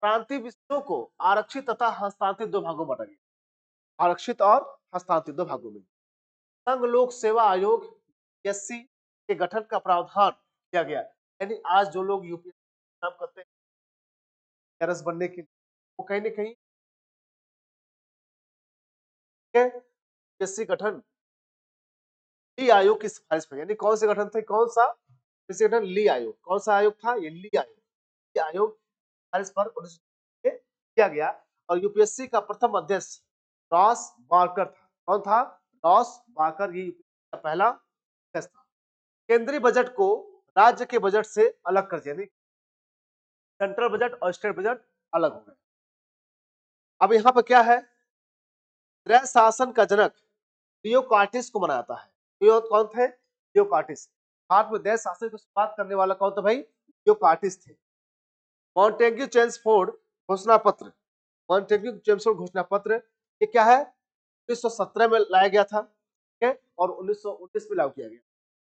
प्रांतीय विषयों को आरक्षित तथा हस्तांतरित दो भागों में बांटा गया। आरक्षित और हस्तांतरित दो भागों में। संघ लोक सेवा आयोग यूपीएससी के गठन का प्रावधान किया गया। यानी आज जो लोग यूपीएससी काम करते हैं रस बनने के लिए, वो कहीं ना कहीं यूपीएससी गठन ली आयोग की सिफारिश पर, यानी कौन से गठन थे, कौन सा गठन, ली आयोग। कौन सा आयोग था, ये ली आयोग। ली आयोग सिफारिश पर 19 किया गया। और यूपीएससी का प्रथम अध्यक्ष रॉस बार्कर था। कौन था, रॉस बार्कर, ये यूपीएससी का पहला अध्यक्ष था। केंद्रीय बजट को राज्य के बजट से अलग कर दिया, यानी सेंट्रल बजट और स्टेट बजट अलग हो गए। अब यहाँ पर क्या है, गृह शासन का जनक लियोकार्टिस को माना जाता है। कौन थे, लियोकार्टिस। भारत में गृह शासन की शुरुआत करने वाला कौन था भाई, लियोकार्टिस थे। मॉन्टेग्यू चेम्सफोर्ड घोषणा पत्र, मॉन्टेग्यू चेम्सफोर्ड घोषणा पत्र, ये क्या है, 1917 में लाया गया था, ठीक है, और 1919 में लागू किया गया।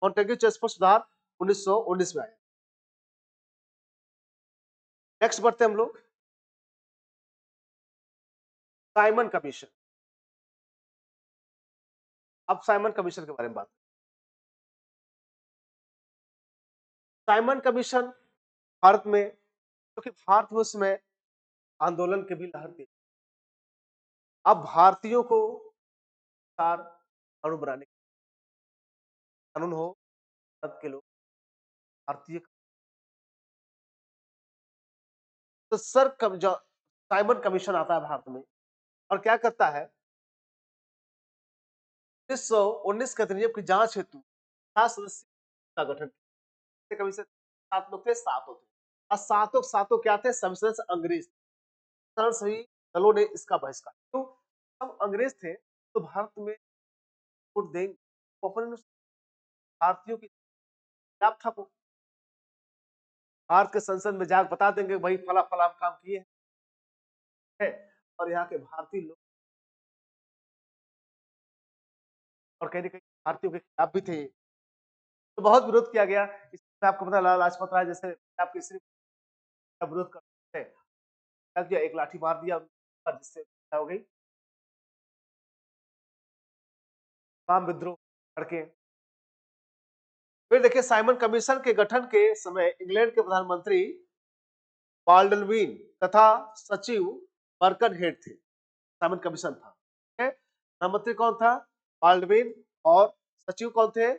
मॉन्टेग्यू चेम्सफोर्ड सुधार 1919 में आया। नेक्स्ट बढ़ते हम लोग, साइमन कमीशन। अब साइमन कमीशन के बारे में बात। साइमन कमीशन भारत में, क्योंकि भारत में उसमें आंदोलन के भी लहर थी। अब भारतीयों को कानून बनाने, कानून हो भारत के लोग भारतीय, तो जो साइमन कमीशन आता है भारत में और क्या करता है, 1919 के अधिनियम की जांच हेतु 7 सदस्य का गठन किया। कभी से 7 लोग थे, 7 होते, और सातों क्या थे, सभी अंग्रेज। सभी दलों ने इसका बहिष्कार। क्यों, हम अंग्रेज थे तो भारत में वोट देंगे, भारतीयों की था, वो भारत के संसद में जाकर बता देंगे भाई फला फला काम किए हैं, और यहाँ के भारतीय लोग और कहीं ना कहीं भारतीयों के खिलाफ भी थे, तो बहुत विरोध किया गया। इसमें आपको पता लाला लाजपत राय जैसे आपके का विरोध करते हैं, एक लाठी मार दिया जिससे हो गई तमाम विद्रोह करके। फिर देखिए साइमन कमीशन के गठन के समय इंग्लैंड के प्रधानमंत्री बाल्डविन तथा सचिव बर्कनहेड थे। साइमन कमीशन था, ठीक है। प्रधानमंत्री कौन था, बाल्डविन, और सचिव कौन थे,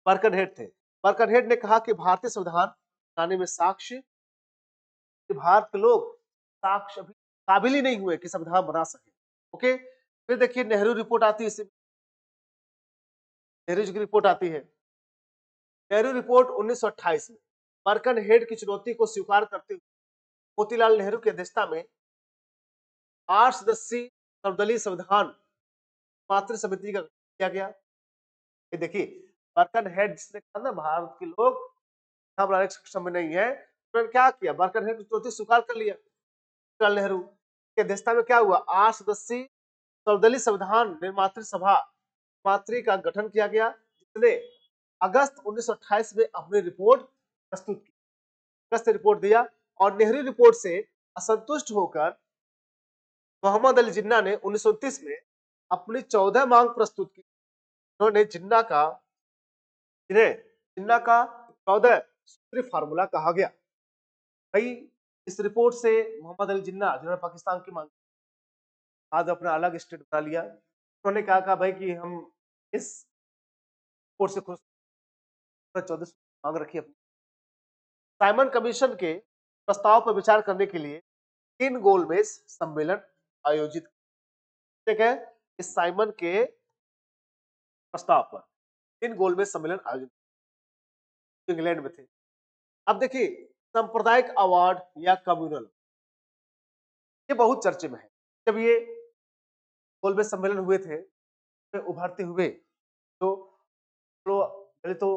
बर्कनहेड थे। बर्कनहेड ने कहा कि भारतीय संविधान बनाने में साक्ष्य, भारत के लोग साक्ष्य अभी काबिल ही नहीं हुए कि संविधान बना सके। ओके, फिर देखिए नेहरू रिपोर्ट आती है, नेहरू जी की रिपोर्ट आती है। नेहरू रिपोर्ट 1928 में बर्कनहेड की चुनौती को स्वीकार करते हुए मोतीलाल नेहरू की अध्यक्षता में 8 सदस्यीय सर्वदलीय संविधान मातृ समिति का गठन किया गया। ये देखिए बर्कनहेड जिसने कहा ना भारत के लोग बनाने के सक्षम में नहीं है, उन्होंने क्या किया, बर्कनहेड की चुनौती स्वीकार कर लिया। मोतीलाल नेहरू की अध्यक्षता में क्या हुआ, 8 सदस्यीय सर्वदलीय संविधान निर्मात्री सभा मातृ का गठन किया गया, जिसने अगस्त 1928 में अपनी रिपोर्ट प्रस्तुत की। अगस्त रिपोर्ट दिया और नेहरू रिपोर्ट से असंतुष्ट होकर मोहम्मद अली जिन्ना ने 1929 में अपनी 14 मांग प्रस्तुत की। उन्होंने जिन्ना का 14 सूत्री फार्मूला कहा गया। भाई इस रिपोर्ट से मोहम्मद अली जिन्ना जिन्होंने पाकिस्तान की मांग आज अपना अलग स्टेट बना लिया, उन्होंने कहा भाई कि हम इस रिपोर्ट से खुश, 14 मांग रखी अपनी। साइमन कमीशन के प्रस्ताव पर विचार करने के लिए 3 गोलमेज सम्मेलन आयोजित, ठीक है। इस साइमन के प्रस्ताव पर 3 गोलमेज सम्मेलन आयोजित इंग्लैंड में थे। अब देखिए सांप्रदायिक अवार्ड या कम्युनल, ये बहुत चर्चे में है। जब ये गोलमेज सम्मेलन हुए थे तो उभरते हुए तो पहले तो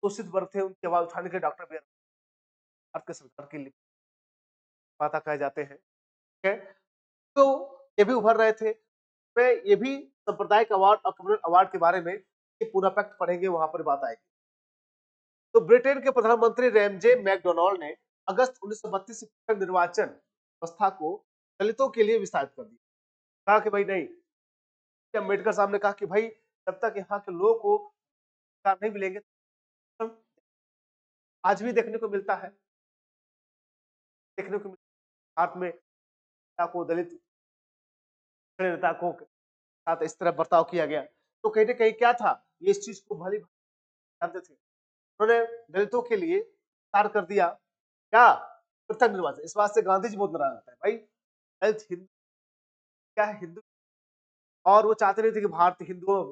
शोषित वर्ग थे, उनकी आवाज उठाने के डॉक्टर बी आर भारत के सरकार के लिए माता कहे जाते हैं, ठीक है। तो ये भी उभर रहे थे। मैं ये भी सांप्रदायिक अवार्ड और कम्युनल अवार्ड के बारे में पूरा पैक्ट पढ़ेंगे, वहां पर बात आएगी। तो ब्रिटेन के प्रधानमंत्री रैमजे मैकडोनाल्ड ने अगस्त 1932 से निर्वाचन व्यवस्था को दलितों के लिए विस्तारित कर दिया। कहा कि भाई नहीं, अम्बेडकर साहब ने कहा कि भाई जब तक यहाँ के लोगों को अधिकार नहीं मिलेंगे, तो आज भी देखने को मिलता है, देखने को भारत में को दलित नेता को साथ इस तरह बर्ताव किया गया। तो कहीं ना कहीं क्या था, ये इस चीज को भली जानते थे। उन्होंने दलितों के लिए विस्तार कर दिया क्या, पृथक निर्वाचन। इस बात से गांधी जी बहुत नाराज होता है, भाई दलित हिंदू क्या है, हिंदू, और वो चाहते नहीं थे कि भारत हिंदुओं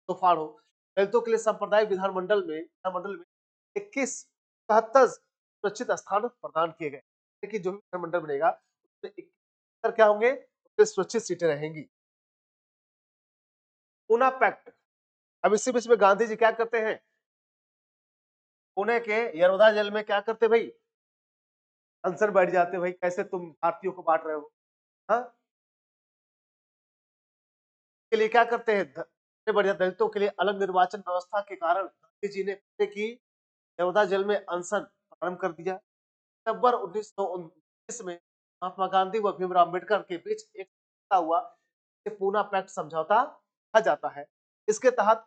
तो फाड़ हो। दलितों के लिए सांप्रदायिक विधानमंडल में 21 77 सुरक्षित स्थान प्रदान किए गए। लेकिन जो भी विधानमंडल बनेगा उसमें 21 क्या होंगे, उसमें सुरक्षित सीटें रहेंगी। पूना पैक्ट, अब इसी बीच में गांधी जी क्या करते हैं, पुणे के यशोदा जेल में क्या करते भाई, अनशन बैठ जाते भाई, कैसे तुम भारतीयों को बांट रहे हो। हाँ, के लिए क्या करते हैं, बढ़िया दलितों के लिए अलग निर्वाचन व्यवस्था के कारण गांधी जी ने पुणे की यशोदा जेल में अनशन प्रारंभ कर दिया। सितंबर 1919 में महात्मा गांधी व भीमराव अम्बेडकर के बीच एक हुआ, पूना पैक्ट समझौता कहा जाता है। इसके तहत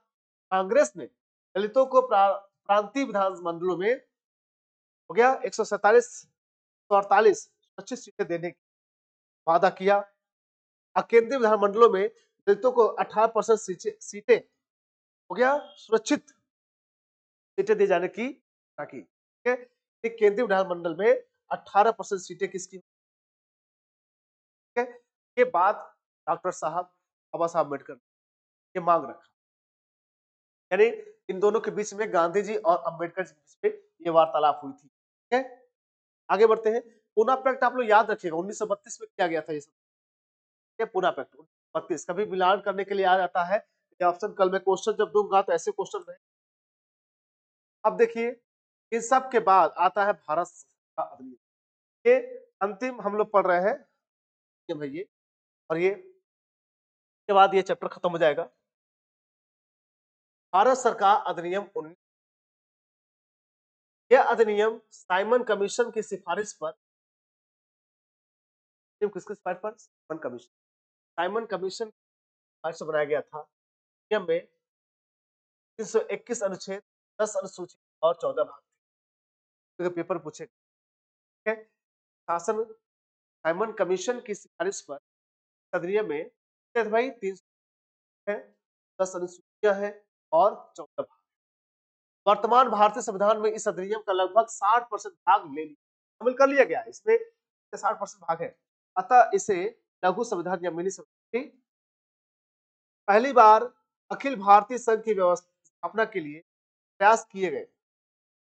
कांग्रेस ने दलितों को प्रांतीय विधानमंडलों में हो गया 147 25 सीटें देने की वादा किया। और केंद्रीय विधानमंडलों में दलितों को 18% सीटें हो गया सुरक्षित सीटें दिए जाने की ताकि, ठीक है। केंद्रीय विधानमंडल में 18% सीटें किसकी, ठीक है। के बाद डॉक्टर साहब बाबा साहब अम्बेडकर ये मांग रखा, यानी इन दोनों के बीच में गांधी जी और अम्बेडकर जी के बीच में ये वार्तालाप हुई थी, ठीक है। आगे बढ़ते हैं। पूना पैक्ट आप लोग याद रखिएगा 1932 में किया गया था ये सब, पूना पैक्ट 1932 कभी मिलान करने के लिए आ जाता है ये ऑप्शन, कल मैं क्वेश्चन जब दूंगा तो ऐसे क्वेश्चन रहे। अब देखिए इन सब के बाद आता है भारत का अधिनियम, ये अंतिम हम लोग पढ़ रहे हैं ये, और ये के बाद ये चैप्टर खत्म हो जाएगा। भारत सरकार अधिनियम 19, यह अधिनियम साइमन कमीशन की सिफारिश पर, किसके सिफारिश पर, साइमन कमीशन, साइमन कमीशन की सिफारिश से बनाया गया था। नियम में 321 अनुच्छेद, 10 अनुसूची और 14 भाग थे। पेपर पूछे, ठीक है। शासन साइमन कमीशन की सिफारिश पर अधिनियम में भाई 300 है, 10 अनुसूचियां हैं और 14 भाग। वर्तमान भारतीय संविधान में इस अधिनियम का लगभग 60% भाग ले लिया, शामिल कर लिया गया, इसमें 60% भाग है। अतः इसे लघु संविधान या मिनी संविधान। पहली बार अखिल भारतीय संघ की व्यवस्थापना के लिए प्रयास किए गए।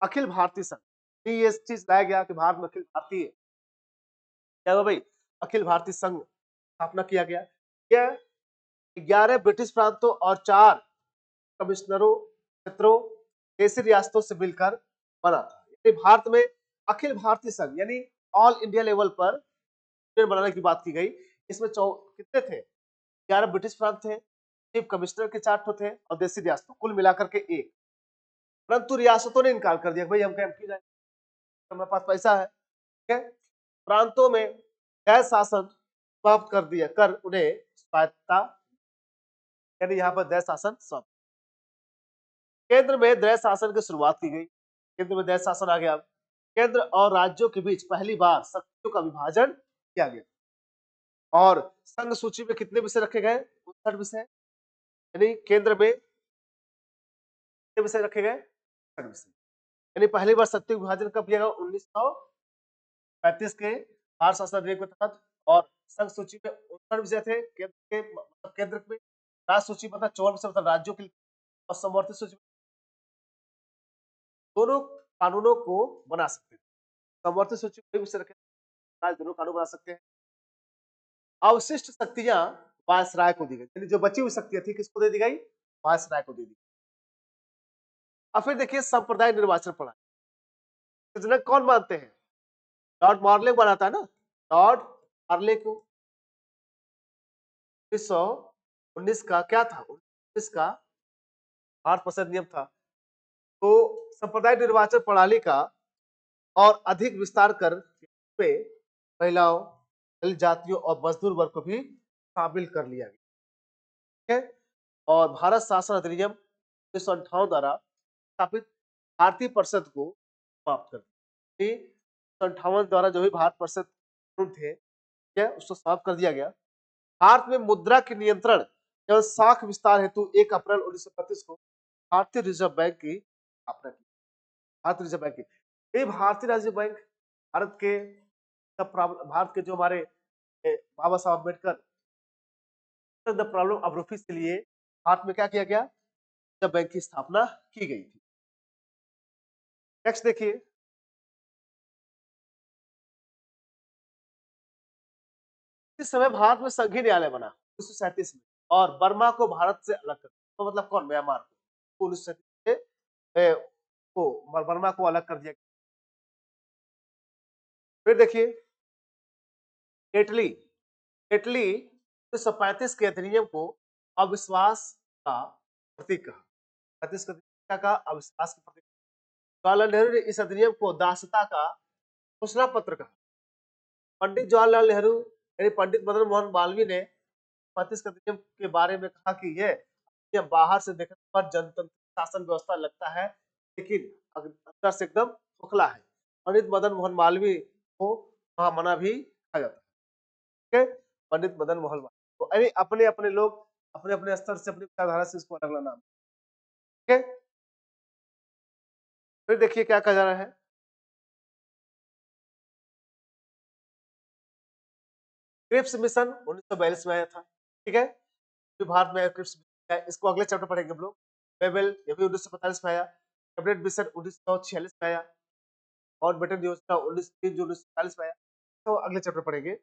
अखिल भारतीय संघ, ये चीज लाया गया कि भारत में अखिल भारतीय क्या हुआ भाई, अखिल भारतीय संघ स्थापना किया गया। यह 11 ब्रिटिश प्रांतों और 4 कमिश्नरों क्षेत्रों देशी रियासतों से मिलकर बना था। यानी भारत में अखिल भारतीय संघ यानी ऑल इंडिया लेवल पर बनाने की बात की गई। इसमें कितने थे, 11 ब्रिटिश प्रांत थे, चीफ कमिश्नर के 4 थे और देशी रियासतों कुल मिलाकर के 1। परंतु रियासतों ने इनकार कर दिया, भाई हम कैंप की जाए, हमारे पास पैसा है, ठीक है। प्रांतों में गैर शासन समाप्त कर दिया, कर उन्हें स्वायत्तता, यानी यहाँ पर दैव शासन समाप्त। केंद्र में दैव शासन की शुरुआत की गई, केंद्र में दैव शासन आ गया। केंद्र और राज्यों के बीच पहली बार शक्तियों का विभाजन किया गया और संघ सूची में कितने विषय रखे गए, 59 विषय, यानी केंद्र में कितने विषय रखे गए, 59 विषय। यानी पहली बार शक्ति विभाजन कब किया गया, 1935 के भारत शासन अधिनियम के तहत। और संघ सूची में 59 विषय थे, केंद्र में राज्य सूची मतलब 54 विषय मतलब राज्यों के लिए, और समवर्ती सूची दोनों कानूनों को बना सकते हैं। समवर्ती सूची कोई विषय रखे, राज्य दोनों कानून बना सकते हैं। अवशिष्ट शक्तियां वायसराय को दी गई, यानी जो बची हुई शक्तियां थी किसको दे दी गई, वायसराय को दे दी। अब फिर देखिए संप्रदाय निर्वाचन प्रणाली, जनक कौन मानते हैं, लॉर्ड मॉर्ले बनाता है ना, लॉर्ड मॉर्ले को 1919 का क्या था, 19 का भारत परिषद नियम था। तो संप्रदाय निर्वाचन प्रणाली का और अधिक विस्तार कर पे महिलाओं, दलित जातियों और मजदूर वर्ग को भी शामिल कर लिया गया। ठीक है। और भारत शासन अधिनियम 1958 द्वारा स्थापित भारतीय परिषद को समाप्त कर दिया। 1958 द्वारा जो भी भारत परिषद कानून थे, ठीक है, उसको समाप्त कर दिया गया। भारत में मुद्रा के नियंत्रण एवं साख विस्तार हेतु 1 अप्रैल 1935 को भारतीय रिजर्व बैंक की स्थापना की। भारतीय रिजर्व बैंक की ये भारतीय रिजर्व बैंक भारत के भारत के जो हमारे बाबा Saheb Ambedkar the problem of rupees के लिए भारत में क्या किया गया, रिजर्व बैंक की स्थापना की गई थी। नेक्स्ट देखिए, इस समय भारत में संघीय न्यायालय बना 1937 में और बर्मा को भारत से अलग कर दिया। तो मतलब कौन, म्यांमार को 1937 में को बर्मा को अलग कर दिया। फिर देखिए इटली, इटली 1935 के अधिनियम को अविश्वास का प्रतीक कहा। 35 का अविश्वास का प्रतीक। जवाहरलाल नेहरू ने इस अधिनियम को दासता का घोषणा पत्र कहा। पंडित जवाहरलाल नेहरू यानी पंडित मदन मोहन मालवीय ने 35 के अधिनियम के बारे में कहा कि यह बाहर से देखने पर जनतंत्र शासन व्यवस्था लगता है, लेकिन अंदर से एकदम खोखला है। पंडित मदन मोहन मालवीय को महामना भी कहा जाता है। पंडित मदन मोहन मालवीय तो यानी अपने अपने लोग अपने अपने स्तर से अपनी विचारधारा से इसको अलग नाम। ठीक है। फिर देखिए क्या कहा जा रहा है, क्रिप्स मिशन 1942 में आया था। ठीक है, भारत में क्रिप्स मिशन है, इसको अगले चैप्टर पढ़ेंगे हम लोग। बेबल ये भी 1945 में आया। कैबिनेट मिशन 1946 में आया और बेटन योजना 3 जून 1947 में आया। तो अगले चैप्टर पढ़ेंगे।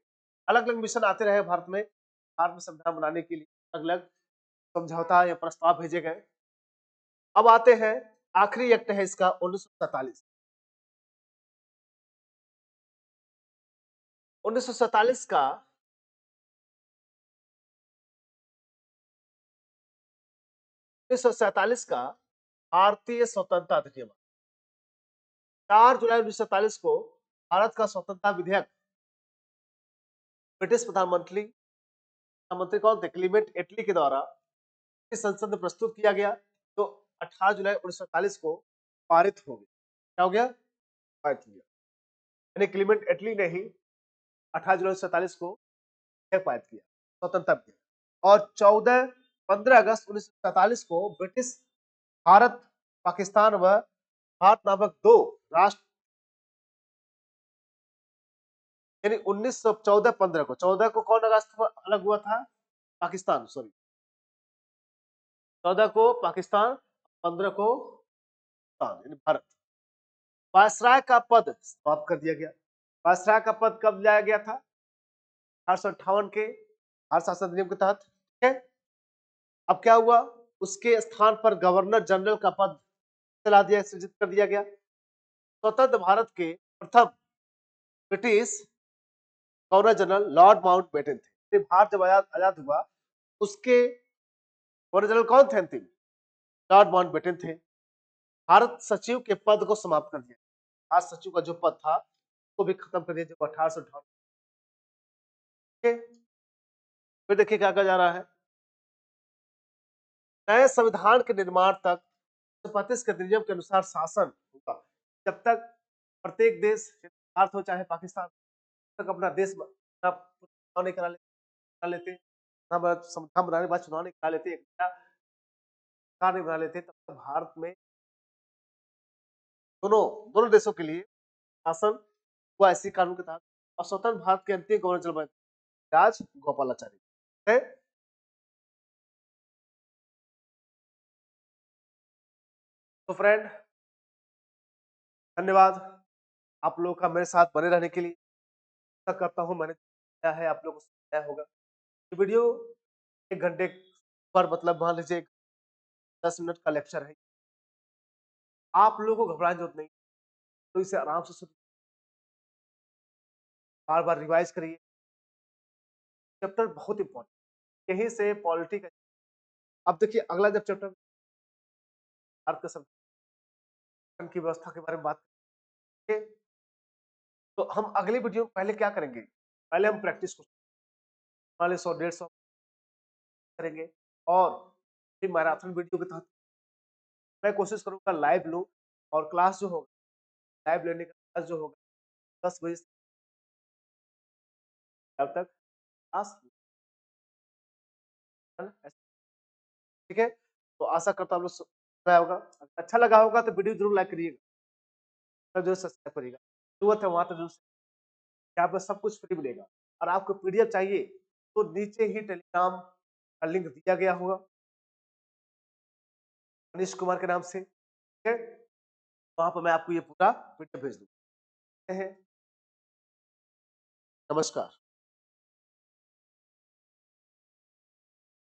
अलग अलग मिशन आते रहे भारत में संविधान बनाने के लिए अलग अलग समझौता या प्रस्ताव भेजे गए। अब आते हैं आखिरी एक्ट है इसका 1947। 1947 का 1947 का भारतीय स्वतंत्रता अधिनियम 4 जुलाई 1947 को भारत का स्वतंत्रता विधेयक ब्रिटिश प्रधानमंत्री कौन थे, क्लीमेंट एटली के द्वारा संसद में प्रस्तुत किया गया। तो 18 जुलाई 1947 को पारित हो गया। क्या हो गया, पारित हो गया। यानी क्लीमेंट एटली ने ही 18 जुलाई 1947 को पारित किया स्वतंत्रता विधेयक। और 15 अगस्त 1947 को ब्रिटिश भारत, पाकिस्तान व भारत नामक 2 राष्ट्र यानी 1914-15 को 14 को कौन राष्ट्र अलग हुआ था, पाकिस्तान, सॉरी 14 को पाकिस्तान, 15 को भारत। वायसराय का पद समाप्त कर दिया गया। वायसराय का पद कब लाया गया था, 1858 के भारत शासन अधिनियम के तहत। ठीक है, अब क्या हुआ, उसके स्थान पर गवर्नर जनरल का पद चला दिया, सृजित कर दिया गया। स्वतंत्र भारत के प्रथम British governor general Lord Mountbatten थे। भारत जब आजाद हुआ उसके गवर्नर जनरल कौन थे अंतिम, लॉर्ड माउंटबेटन थे। भारत सचिव के पद को समाप्त कर दिया। भारत सचिव का जो पद था वो भी खत्म कर दिया जब 1858। फिर देखिए क्या कहा जा रहा है, नए संविधान के निर्माण तक 1935 के अधिनियम के अनुसार शासन होगा। जब तक प्रत्येक देश, भारत हो चाहे पाकिस्तान, तक अपना देश चुनाव नहीं करा लेते, संविधान बनाने के बाद चुनाव नहीं करा लेते, सरकार नहीं बना लेते, तब तक भारत में दोनों देशों के लिए शासन हुआ इसी कानून के तहत। और स्वतंत्र भारत के अंतिम गवर्नर जनरल राज गोपालाचारी है। तो फ्रेंड धन्यवाद आप लोगों का मेरे साथ बने रहने के लिए। आशा करता हूं मैंने क्या है आप लोगों को समझाया होगा। ये वीडियो 1 घंटे पर मतलब मान लीजिए 10 मिनट का लेक्चर है। आप लोगों को घबराने की जरूरत नहीं, तो इसे आराम से सुनिए, बार बार रिवाइज करिए। चैप्टर बहुत इंपॉर्टेंट, यहीं से पॉलिटिक्स। अब देखिए अगला जब चैप्टर भारत का की व्यवस्था के बारे में बात करेंगे। तो हम अगली वीडियो में पहले क्या करेंगे, पहले हम प्रैक्टिस को मान लीजिए 100 150 करेंगे, और फिर मैराथन वीडियो के तहत मैं कोशिश करूंगा लाइव लूं, और क्लास जो होगा लाइव लेने का क्लास जो होगा 10 बजे से तब तक क्लास, ठीक है। तो आशा करता हूँ आप लोग सुना होगा, अगर अच्छा लगा होगा तो वीडियो जरूर लाइक करिएगा, जो सब्सक्राइब करिएगा, जरूरत है वहां तक जरूर, यहाँ पे सब कुछ फ्री मिलेगा। और आपको पीडीएफ चाहिए तो नीचे ही टेलीग्राम का लिंक दिया गया होगा मनीष कुमार के नाम से, ठीक है। वहां पर मैं आपको ये पूरा पीडीएफ भेज दूंगा। नमस्कार।